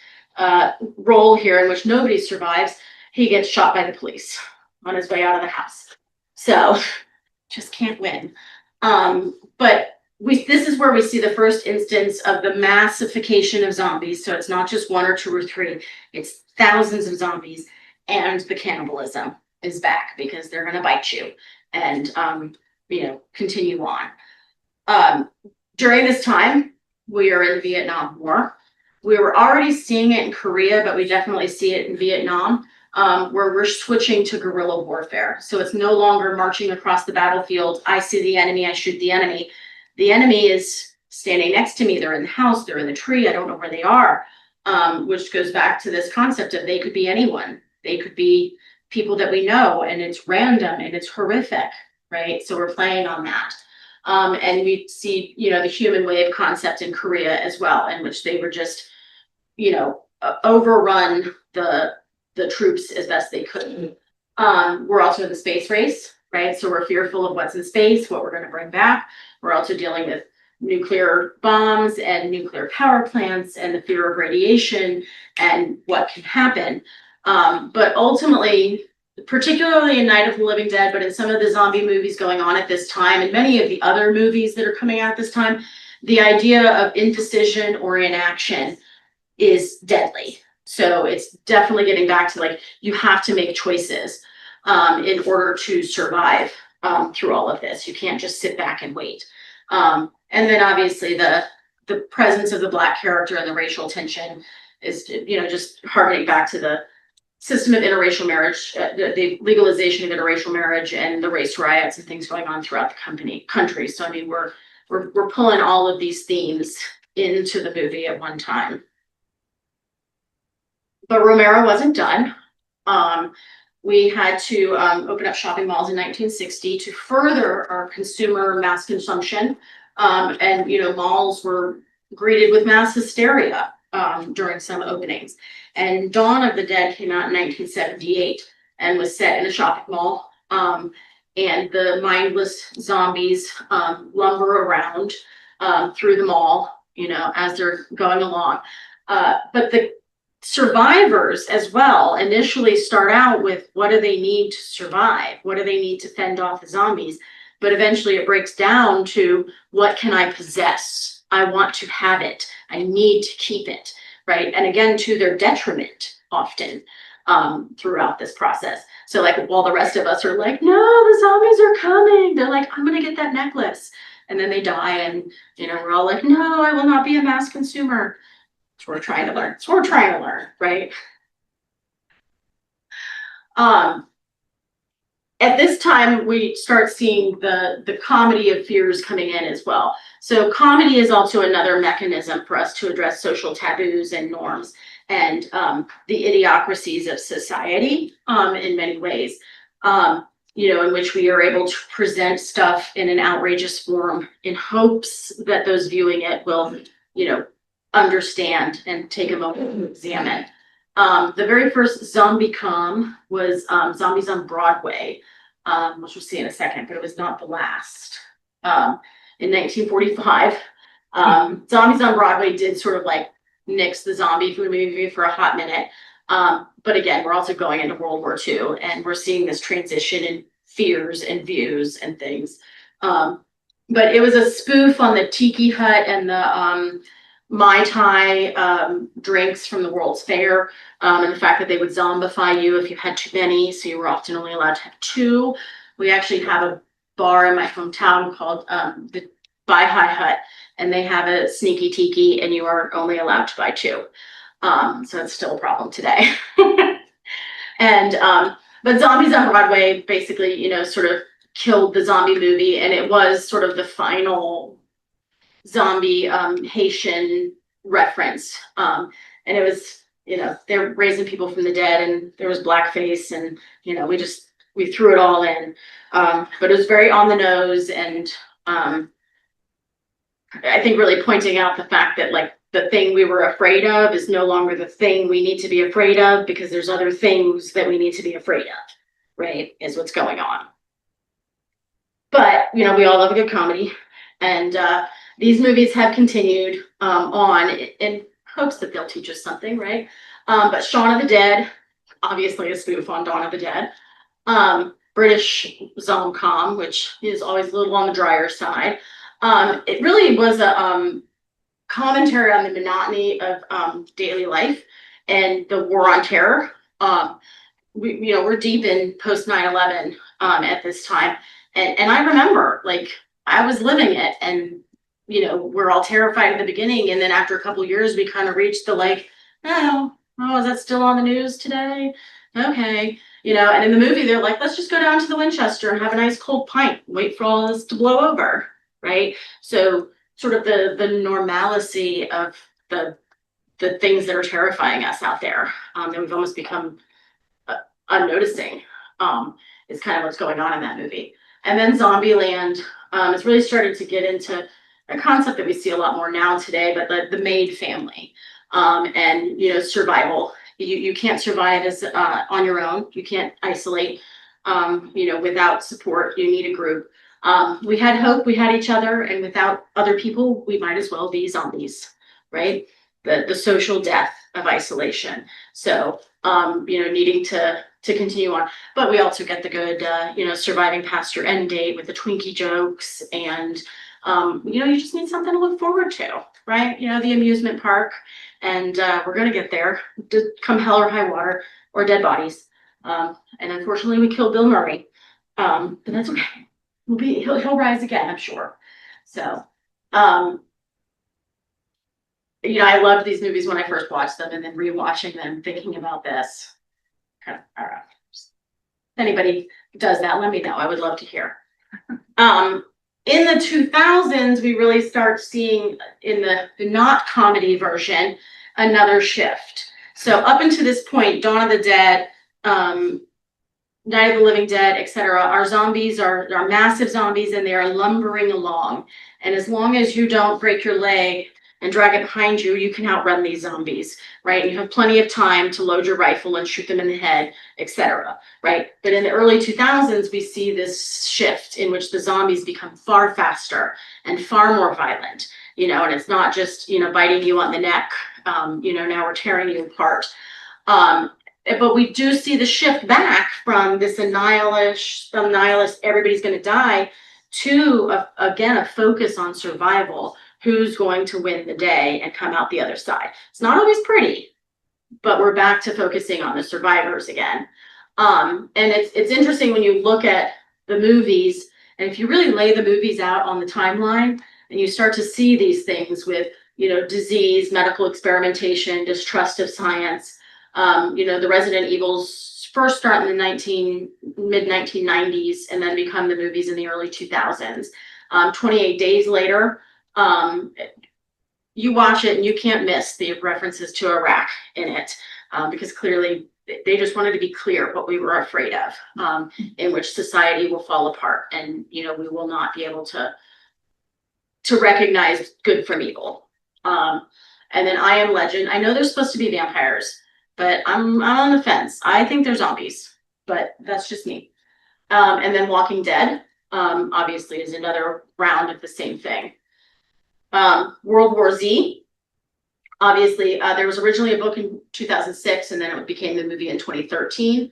role here in which nobody survives, he gets shot by the police on his way out of the house. So just can't win. But this is where we see the first instance of the massification of zombies. So it's not just one or two or three, it's thousands of zombies, and the cannibalism is back because they're going to bite you and, continue on. During this time, we are in the Vietnam War. We were already seeing it in Korea, but we definitely see it in Vietnam, where we're switching to guerrilla warfare. So it's no longer marching across the battlefield. I see the enemy, I shoot the enemy. The enemy is standing next to me. They're in the house, they're in the tree. I don't know where they are, which goes back to this concept of they could be anyone. They could be people that we know, and it's random and it's horrific, right? So we're playing on that. And we see, the human wave concept in Korea as well, in which they were just, overrun the troops as best they could. We're also in the space race, right? So we're fearful of what's in space, what we're going to bring back. We're also dealing with nuclear bombs and nuclear power plants and the fear of radiation and what can happen. But ultimately, particularly in Night of the Living Dead, but in some of the zombie movies going on at this time, and many of the other movies that are coming out at this time, the idea of indecision or inaction is deadly. So it's definitely getting back to like, you have to make choices in order to survive through all of this. You can't just sit back and wait. And then obviously the presence of the Black character and the racial tension is, just harkening back to the system of interracial marriage, the legalization of interracial marriage, and the race riots and things going on throughout the country. So I mean, we're pulling all of these themes into the movie at one time. But Romero wasn't done. We had to open up shopping malls in 1960 to further our consumer mass consumption. And malls were greeted with mass hysteria during some openings. And Dawn of the Dead came out in 1978 and was set in a shopping mall. And the mindless zombies lumber around through the mall, as they're going along. But the survivors as well initially start out with, what do they need to survive? What do they need to fend off the zombies? But eventually it breaks down to, what can I possess? I want to have it. I need to keep it, right? And again, to their detriment often throughout this process. So like, while the rest of us are like, no, the zombies are coming, they're like, I'm gonna get that necklace. And then they die, and we're all like, no, I will not be a mass consumer. So we're trying to learn. Right? At this time, we start seeing the comedy of fears coming in as well. So comedy is also another mechanism for us to address social taboos and norms and the idiocracies of society in many ways, in which we are able to present stuff in an outrageous form in hopes that those viewing it will, understand and take a moment to examine. The very first zombie com was Zombies on Broadway, which we'll see in a second, but it was not the last. In 1945, Zombies on Broadway did sort of like nix the zombie movie for a hot minute. But again, we're also going into World War II, and we're seeing this transition in fears and views and things. But it was a spoof on the Tiki Hut and the Mai Tai drinks from the World's Fair, and the fact that they would zombify you if you had too many, so you were often only allowed to have two. We actually have a bar in my hometown called the Bai Hai Hut, and they have a sneaky tiki, and you are only allowed to buy two. So it's still a problem today. And but Zombies on Broadway basically, sort of killed the zombie movie, and it was sort of the final zombie Haitian reference. And it was, they're raising people from the dead, and there was blackface, and we threw it all in. But it was very on the nose, and I think really pointing out the fact that like the thing we were afraid of is no longer the thing we need to be afraid of, because there's other things that we need to be afraid of, right? Is what's going on. But we all love a good comedy, and these movies have continued on in hopes that they'll teach us something, right? But Shaun of the Dead, obviously a spoof on Dawn of the Dead. British Zomcom, which is always a little on the drier side. It really was a commentary on the monotony of daily life and the war on terror. We're deep in post 9/11 at this time. And I remember, like, I was living it, and we're all terrified at the beginning, and then after a couple of years, we kind of reached the like, oh, is that still on the news today? Okay, and in the movie, they're like, let's just go down to the Winchester and have a nice cold pint, wait for all this to blow over, right? So sort of the normalcy of the things that are terrifying us out there, that we've almost become unnoticing, is kind of what's going on in that movie. And then Zombieland has really started to get into a concept that we see a lot more now today, but the Maid family, and survival. You can't survive as on your own. You can't isolate, without support. You need a group. We had hope, we had each other, and without other people, we might as well be zombies, right? The social death of isolation. So, needing to continue on. But we also get the good, surviving past your end date with the Twinkie jokes, and you just need something to look forward to, right? The amusement park, and we're gonna get there, come hell or high water, or dead bodies. And unfortunately, we killed Bill Murray, but that's okay. He'll rise again, I'm sure. So, I loved these movies when I first watched them, and then rewatching them, thinking about this. Kind of, I don't know. If anybody does that, let me know. I would love to hear. In the 2000s, we really start seeing, in the not comedy version, another shift. So up until this point, Dawn of the Dead, Night of the Living Dead, etc., our zombies are massive zombies, and they are lumbering along. And as long as you don't break your leg and drag it behind you, you can outrun these zombies, right? And you have plenty of time to load your rifle and shoot them in the head, etc., right? But in the early 2000s, we see this shift in which the zombies become far faster and far more violent, and it's not just, biting you on the neck, now we're tearing you apart. But we do see the shift back from this nihilist, everybody's going to die, to, again, a focus on survival. Who's going to win the day and come out the other side? It's not always pretty, but we're back to focusing on the survivors again. And it's interesting when you look at the movies, and if you really lay the movies out on the timeline, and you start to see these things with, disease, medical experimentation, distrust of science. The Resident Evils first start in the mid 1990s, and then become the movies in the early 2000s. 28 Days Later, you watch it and you can't miss the references to Iraq in it, because clearly they just wanted to be clear what we were afraid of, in which society will fall apart, and we will not be able to recognize good from evil. And then I Am Legend. I know there's supposed to be vampires, but I'm on the fence. I think they're zombies, but that's just me. And then Walking Dead, obviously, is another round of the same thing. World War Z, obviously, there was originally a book in 2006, and then it became the movie in 2013,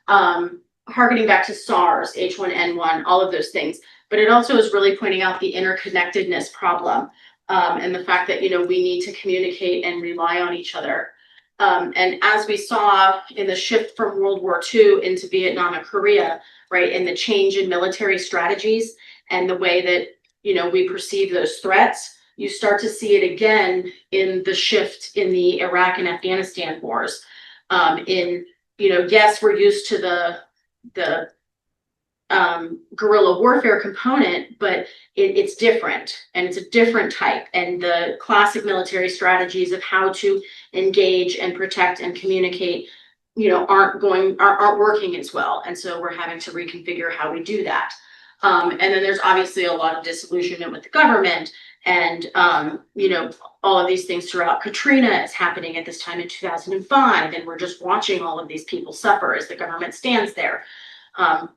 harkening back to SARS, H1N1, all of those things. But it also is really pointing out the interconnectedness problem, and the fact that, we need to communicate and rely on each other. And as we saw in the shift from World War II into Vietnam and Korea, right, and the change in military strategies and the way that, we perceive those threats, you start to see it again in the shift in the Iraq and Afghanistan wars. Yes, we're used to the guerrilla warfare component, but it's different, and it's a different type. And the classic military strategies of how to engage and protect and communicate, aren't working as well. And so we're having to reconfigure how we do that. And then there's obviously a lot of disillusionment with the government, and all of these things throughout. Katrina is happening at this time in 2005, and we're just watching all of these people suffer as the government stands there.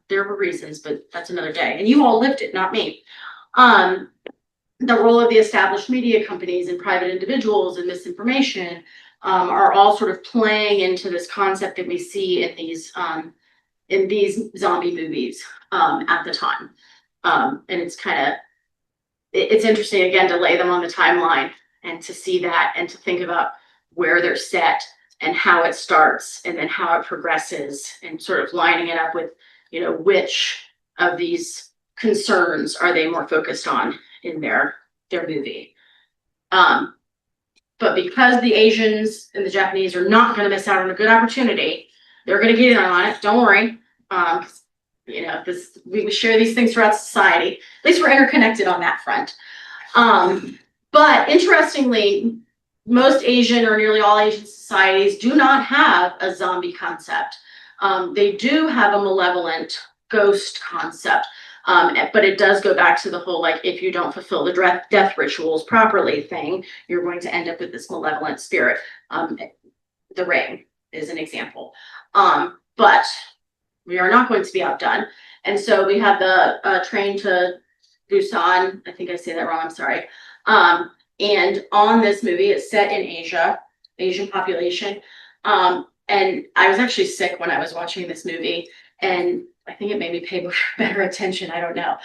There were reasons, but that's another day. And you all lived it, not me. The role of the established media companies and private individuals and misinformation are all sort of playing into this concept that we see in these zombie movies at the time. And it's interesting, again, to lay them on the timeline and to see that and to think about where they're set and how it starts and then how it progresses, and sort of lining it up with, which of these concerns are they more focused on in their movie. But because the Asians and the Japanese are not going to miss out on a good opportunity, they're going to get in on it. Don't worry. We share these things throughout society. At least we're interconnected on that front. But interestingly, most Asian, or nearly all Asian societies, do not have a zombie concept. They do have a malevolent ghost concept, but it does go back to the whole, like, if you don't fulfill the death rituals properly thing, you're going to end up with this malevolent spirit. The ring is an example. But we are not going to be outdone. And so we have the Train to Busan. I think I say that wrong, I'm sorry. And on this movie, it's set in Asia, Asian population. And I was actually sick when I was watching this movie, and I think it made me pay better attention, I don't know.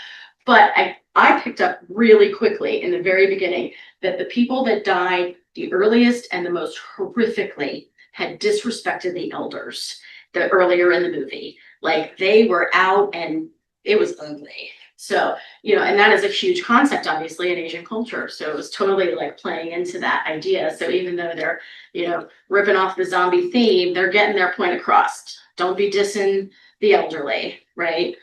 But I picked up really quickly in the very beginning that the people that died the earliest and the most horrifically had disrespected the elders the earlier in the movie. Like, they were out and it was ugly. So, and that is a huge concept, obviously, in Asian culture. So it was totally like playing into that idea. So even though they're, ripping off the zombie theme, they're getting their point across. Don't be dissing the elderly, right?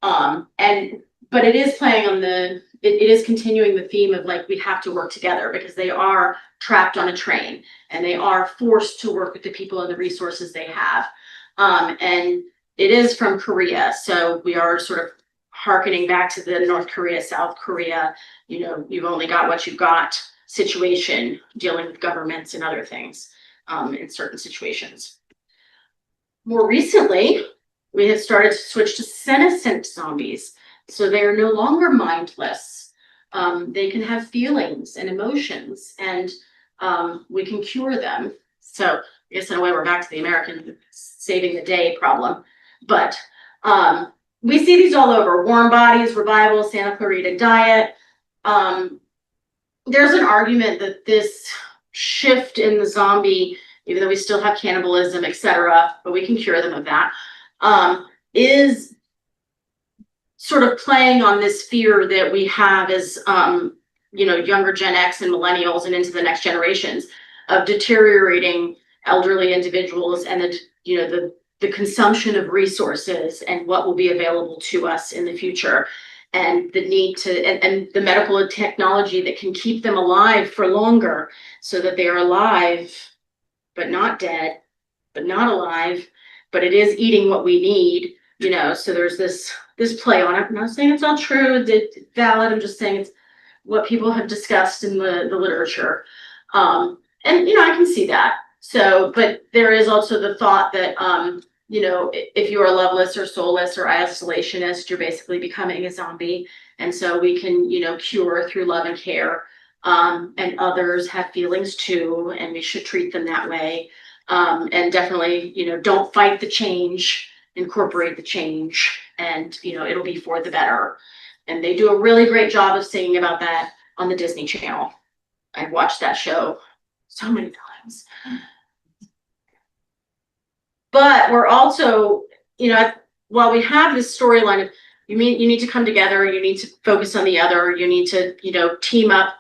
But it is playing on it is continuing the theme of, like, we have to work together because they are trapped on a train and they are forced to work with the people and the resources they have. And it is from Korea. So we are sort of hearkening back to the North Korea, South Korea, you've only got what you've got situation, dealing with governments and other things in certain situations. More recently, we have started to switch to senescent zombies. So they are no longer mindless. They can have feelings and emotions, and we can cure them. So I guess in a way we're back to the American saving the day problem. But we see these all over. Warm Bodies, Revival, Santa Clarita Diet. There's an argument that this shift in the zombie, even though we still have cannibalism, etc., but we can cure them of that, is sort of playing on this fear that we have as younger Gen X and millennials and into the next generations of deteriorating elderly individuals and the consumption of resources and what will be available to us in the future, and the need to and the medical technology that can keep them alive for longer so that they are alive but not dead, but not alive, but it is eating what we need, so there's this play on it. I'm not saying it's all true, it's valid, I'm just saying it's what people have discussed in the literature. And I can see that. So, but there is also the thought that if you are loveless or soulless or isolationist, you're basically becoming a zombie. And so we can, cure through love and care. And others have feelings too, and we should treat them that way. And definitely, don't fight the change, incorporate the change, and, it'll be for the better. And they do a really great job of singing about that on the Disney Channel. I've watched that show so many times. But we're also, while we have this storyline of you need to come together, you need to focus on the other, you need to, team up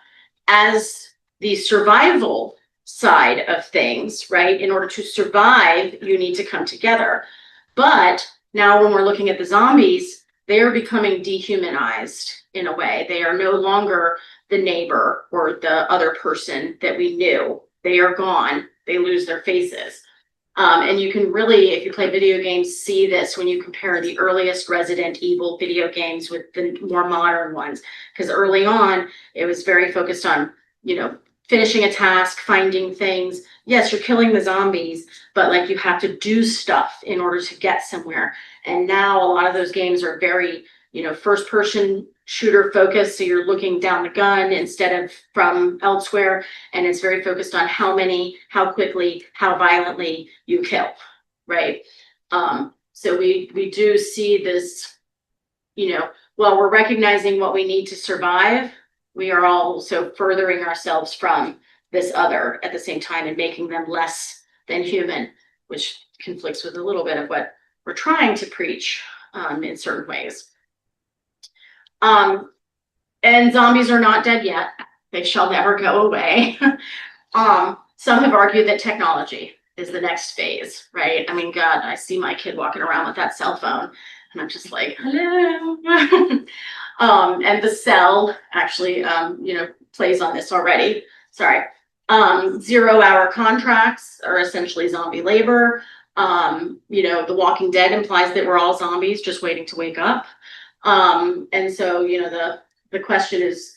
as the survival side of things, right? In order to survive, you need to come together. But now when we're looking at the zombies, they are becoming dehumanized in a way. They are no longer the neighbor or the other person that we knew. They are gone. They lose their faces. And you can really, if you play video games, see this when you compare the earliest Resident Evil video games with the more modern ones. Because early on, it was very focused on, finishing a task, finding things. Yes, you're killing the zombies, but like you have to do stuff in order to get somewhere. And now a lot of those games are very, first person shooter focused. So you're looking down the gun instead of from elsewhere. And it's very focused on how many, how quickly, how violently you kill, right? So we do see this, while we're recognizing what we need to survive, we are also furthering ourselves from this other at the same time and making them less than human, which conflicts with a little bit of what we're trying to preach in certain ways. And zombies are not dead yet. They shall never go away. Some have argued that technology is the next phase, right? I mean, God, I see my kid walking around with that cell phone and I'm just like, hello. And the cell actually, plays on this already. Sorry. 0-hour contracts are essentially zombie labor. You know, The Walking Dead implies that we're all zombies just waiting to wake up. And so, you know, the question is,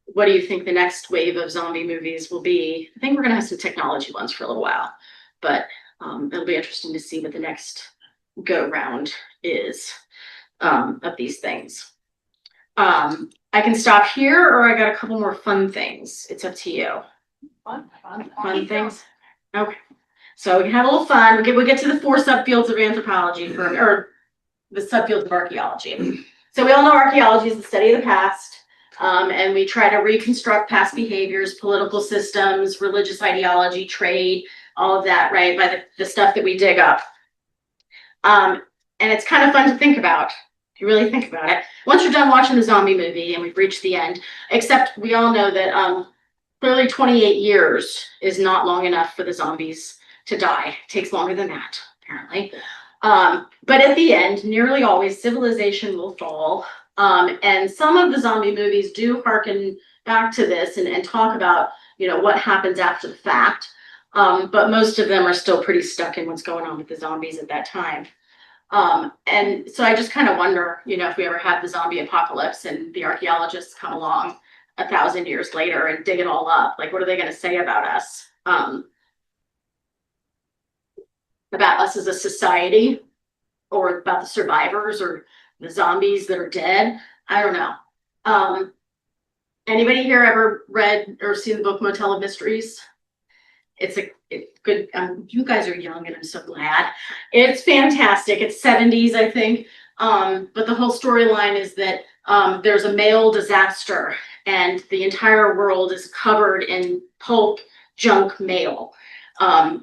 what do you think the next wave of zombie movies will be? I think we're gonna have some technology ones for a little while, but it'll be interesting to see what the next go round is of these things. I can stop here, or I got a couple more fun things. It's up to you. Fun things. Okay, so we can have a little fun. We get to the 4 subfields of anthropology or the subfields of archaeology. So we all know archaeology is the study of the past, and we try to reconstruct past behaviors, political systems, religious ideology, trade, all of that, right, by the stuff that we dig up. And it's kind of fun to think about. If you really think about it, once you're done watching the zombie movie and we've reached the end, except we all know that clearly 28 years is not long enough for the zombies to die. It takes longer than that, apparently. But at the end, nearly always civilization will fall. And some of the zombie movies do harken back to this and talk about, you know, what happens after the fact. But most of them are still pretty stuck in what's going on with the zombies at that time. And so I just kind of wonder, you know, if we ever have the zombie apocalypse and the archaeologists come along 1,000 years later and dig it all up, like, what are they going to say about us? About us as a society, or about the survivors, or the zombies that are dead? I don't know. Anybody here ever read or seen the book Motel of Mysteries? It's good. You guys are young, and I'm so glad. It's fantastic. It's 70s, I think. But the whole storyline is that there's a mail disaster, and the entire world is covered in pulp junk mail.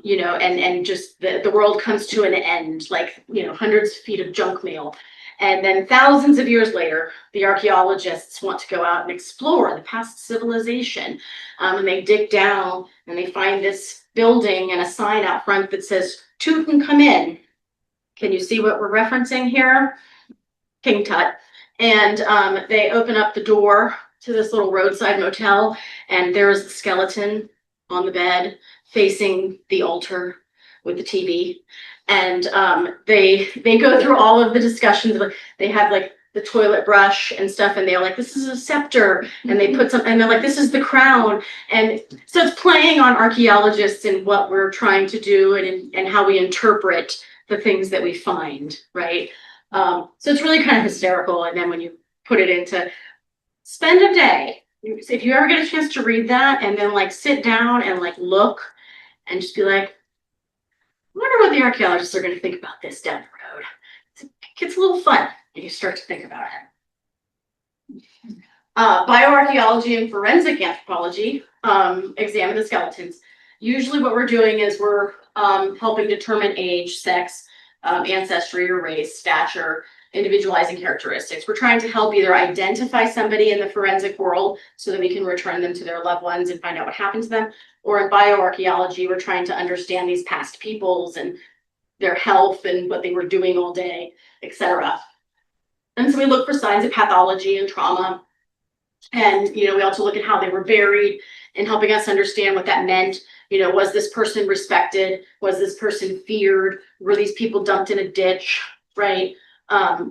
You know, and just the world comes to an end, like, you know, hundreds of feet of junk mail. And then thousands of years later, the archaeologists want to go out and explore the past civilization. And they dig down and they find this building and a sign out front that says, Tutankhamun. Can you see what we're referencing here? King Tut. And they open up the door to this little roadside motel, and there's the skeleton on the bed facing the altar with the TV. And they go through all of the discussions. They have like the toilet brush and stuff, and they're like, this is a scepter, and they put some, and they're like, this is the crown. And so it's playing on archaeologists and what we're trying to do, and how we interpret the things that we find, right? So it's really kind of hysterical. And then when you put it into, spend a day, if you ever get a chance to read that, and then like sit down and like look and just be like, I wonder what the archaeologists are going to think about this down the road. It gets a little fun when you start to think about it. Bioarchaeology and forensic anthropology examine the skeletons. Usually what we're doing is we're helping determine age, sex, ancestry or race, stature, individualizing characteristics. We're trying to help either identify somebody in the forensic world so that we can return them to their loved ones and find out what happened to them. Or in bioarchaeology, we're trying to understand these past peoples and their health and what they were doing all day, etc. And so we look for signs of pathology and trauma. And, you know, we also look at how they were buried and helping us understand what that meant. You know, was this person respected? Was this person feared? Were these people dumped in a ditch, right?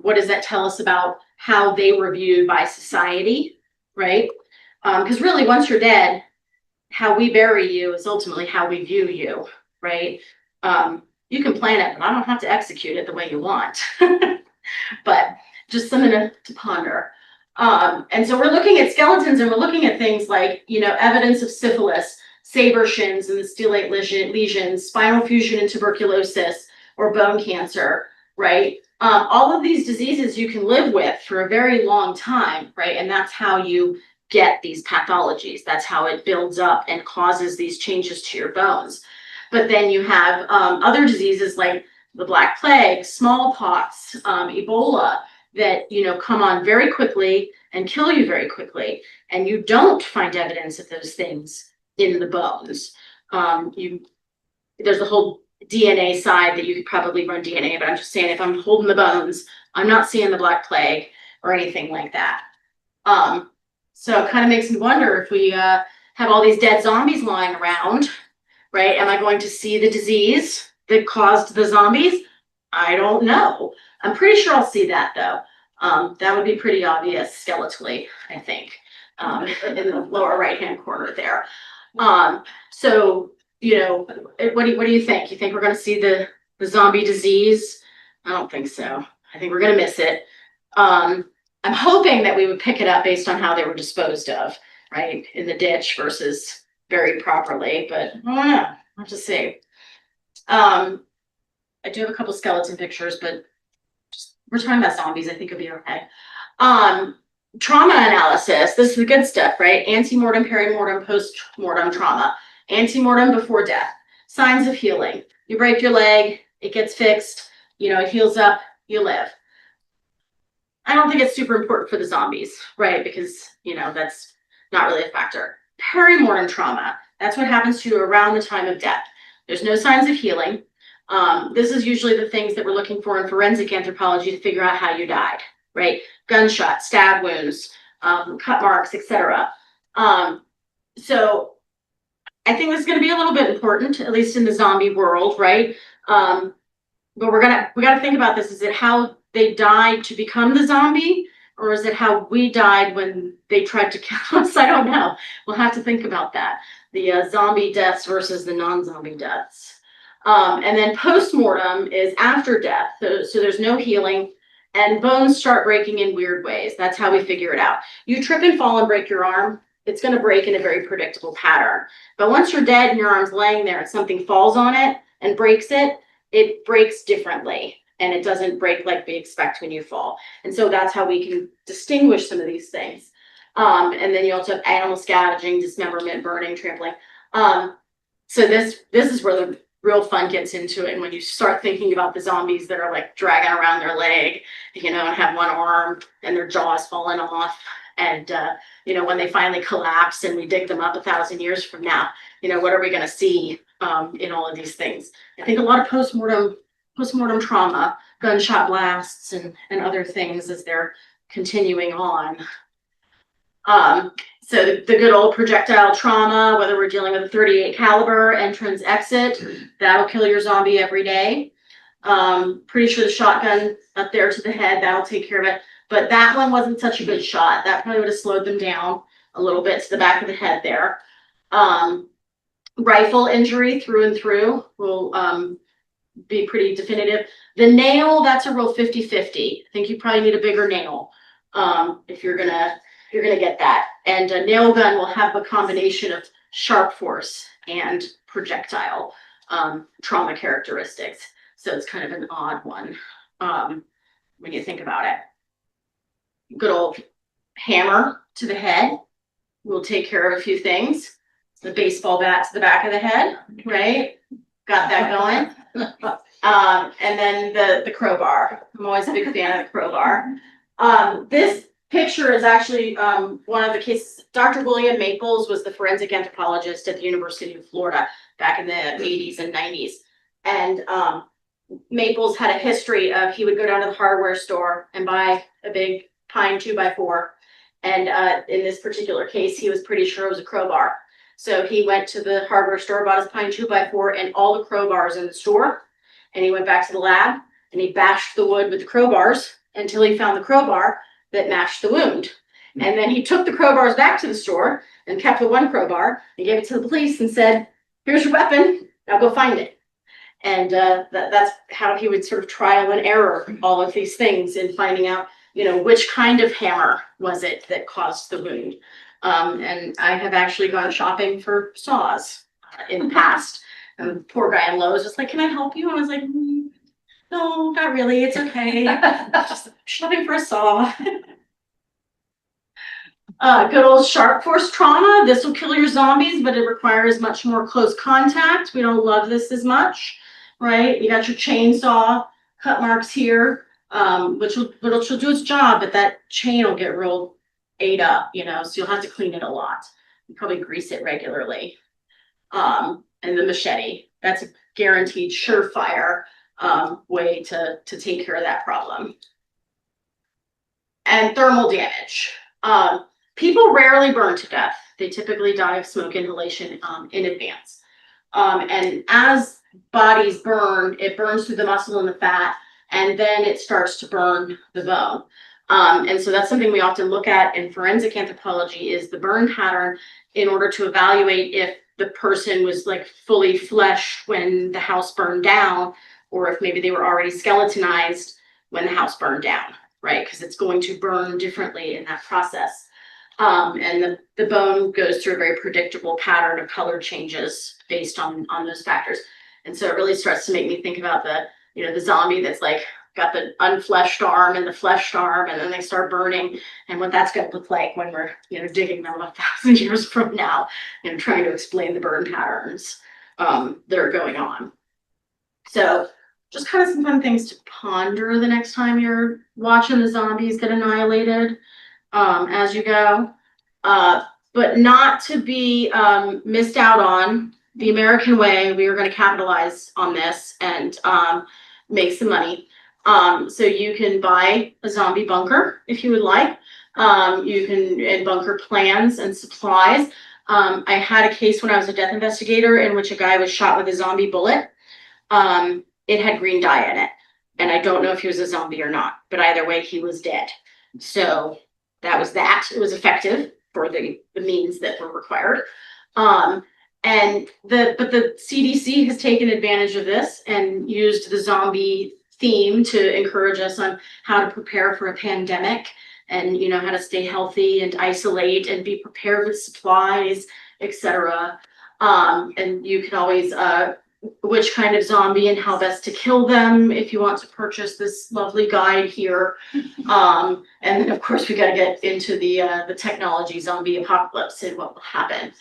What does that tell us about how they were viewed by society, right? Because really, once you're dead, how we bury you is ultimately how we view you, right? You can plan it, but I don't have to execute it the way you want. But just something to ponder. And so we're looking at skeletons, and we're looking at things like, you know, evidence of syphilis, saber shins and the stellate lesions, spinal fusion and tuberculosis, or bone cancer, right? All of these diseases you can live with for a very long time, right? And that's how you get these pathologies. That's how it builds up and causes these changes to your bones. But then you have other diseases like the Black Plague, smallpox, Ebola, that, you know, come on very quickly and kill you very quickly. And you don't find evidence of those things in the bones. There's the whole DNA side that you could probably run DNA, but I'm just saying, if I'm holding the bones, I'm not seeing the Black Plague or anything like that. So it kind of makes me wonder, if we have all these dead zombies lying around, right? Am I going to see the disease that caused the zombies? I don't know. I'm pretty sure I'll see that though. That would be pretty obvious skeletally, I think, in the lower right-hand corner there. So, you know, what do you think? You think we're going to see the zombie disease? I don't think so. I think we're going to miss it. I'm hoping that we would pick it up based on how they were disposed of, right, in the ditch versus buried properly. But I don't know. I'll have to see. I do have a couple skeleton pictures, but we're talking about zombies. I think it'll be okay. Trauma analysis. This is the good stuff, right? Antemortem, perimortem, post-mortem trauma. Antemortem before death. Signs of healing. You break your leg, it gets fixed, you know, it heals up, you live. I don't think it's super important for the zombies, right? Because, you know, that's not really a factor. Perimortem trauma. That's what happens to you around the time of death. There's no signs of healing. This is usually the things that we're looking for in forensic anthropology to figure out how you died, right? Gunshot, stab wounds, cut marks, etc. So I think this is going to be a little bit important, at least in the zombie world, right? But we got to think about this. Is it how they died to become the zombie, or is it how we died when they tried to kill us? I don't know. We'll have to think about that. The zombie deaths versus the non-zombie deaths. And then post-mortem is after death. So there's no healing and bones start breaking in weird ways. That's how we figure it out. You trip and fall and break your arm, it's going to break in a very predictable pattern. But once you're dead and your arm's laying there and something falls on it and breaks it, it breaks differently. And it doesn't break like we expect when you fall. And so that's how we can distinguish some of these things. And then you also have animal scavenging, dismemberment, burning, trampling. So this is where the real fun gets into it. And when you start thinking about the zombies that are like dragging around their leg, you know, and have one arm and their jaws falling off. And, you know, when they finally collapse and we dig them up 1,000 years from now, you know, what are we going to see in all of these things? I think a lot of post-mortem trauma, gunshot blasts and other things as they're continuing on. So the good old projectile trauma, whether we're dealing with a 38 caliber, entrance, exit, that'll kill your zombie every day. Pretty sure the shotgun up there to the head, that'll take care of it. But that one wasn't such a good shot. That probably would have slowed them down a little bit to the back of the head there. Rifle injury through and through will be pretty definitive. The nail, that's a real 50-50. I think you probably need a bigger nail if you're gonna get that. And a nail gun will have a combination of sharp force and projectile trauma characteristics. So it's kind of an odd one when you think about it. Good old hammer to the head will take care of a few things. The baseball bat to the back of the head, right? Got that going. And then the crowbar. I'm always a big fan of the crowbar. This picture is actually one of the cases. Dr. William Maples was the forensic anthropologist at the University of Florida back in the 80s and 90s. And Maples had a history of he would go down to the hardware store and buy a big pine 2x4. And in this particular case, he was pretty sure it was a crowbar. So he went to the hardware store, bought his pine 2x4 and all the crowbars in the store. And he went back to the lab and he bashed the wood with the crowbars until he found the crowbar that matched the wound. And then he took the crowbars back to the store and kept the one crowbar and gave it to the police and said, here's your weapon, now go find it. And that's how he would sort of trial and error all of these things in finding out, you know, which kind of hammer was it that caused the wound. And I have actually gone shopping for saws in the past. And the poor guy in Lowe's was like, can I help you? And I was like, no, not really. It's okay. Just shopping for a saw. Good old sharp force trauma. This will kill your zombies, but it requires much more close contact. We don't love this as much, right? You got your chainsaw, cut marks here, which will do its job, but that chain will get real ate up, you know, so you'll have to clean it a lot. You probably grease it regularly. And the machete, that's a guaranteed surefire way to take care of that problem. And thermal damage. People rarely burn to death. They typically die of smoke inhalation in advance. And as bodies burn, it burns through the muscle and the fat, and then it starts to burn the bone. And so that's something we often look at in forensic anthropology is the burn pattern in order to evaluate if the person was like fully flesh when the house burned down, or if maybe they were already skeletonized when the house burned down, right? Because it's going to burn differently in that process. And the bone goes through a very predictable pattern of color changes based on those factors. And so it really starts to make me think about the, you know, the zombie that's like got the unfleshed arm and the fleshed arm, and then they start burning, and what that's going to look like when we're, you know, digging them 1,000 years from now, and trying to explain the burn patterns that are going on. So just kind of some fun things to ponder the next time you're watching the zombies get annihilated as you go. But not to be missed out on. The American way, we are going to capitalize on this and make some money. So you can buy a zombie bunker if you would like. You can, and bunker plans and supplies. I had a case when I was a death investigator in which a guy was shot with a zombie bullet. It had green dye in it, and I don't know if he was a zombie or not, but either way, he was dead. So that was that. It was effective for the means that were required. But the CDC has taken advantage of this and used the zombie theme to encourage us on how to prepare for a pandemic, and, you know, how to stay healthy and isolate and be prepared with supplies, etc. And you can always which kind of zombie and how best to kill them if you want to purchase this lovely guide here. And then of course we got to get into the technology zombie apocalypse and what will happen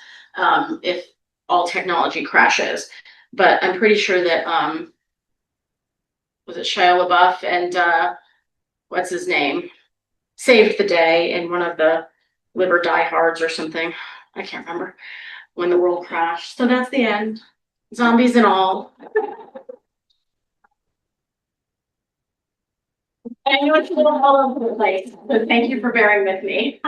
if all technology crashes. But I'm pretty sure that was it Shia LaBeouf and what's his name saved the day in one of the Live or Die Hards or something. I can't remember, when the world crashed. So that's the end. Zombies and all. I know it's a little all over the place, so thank you for bearing with me.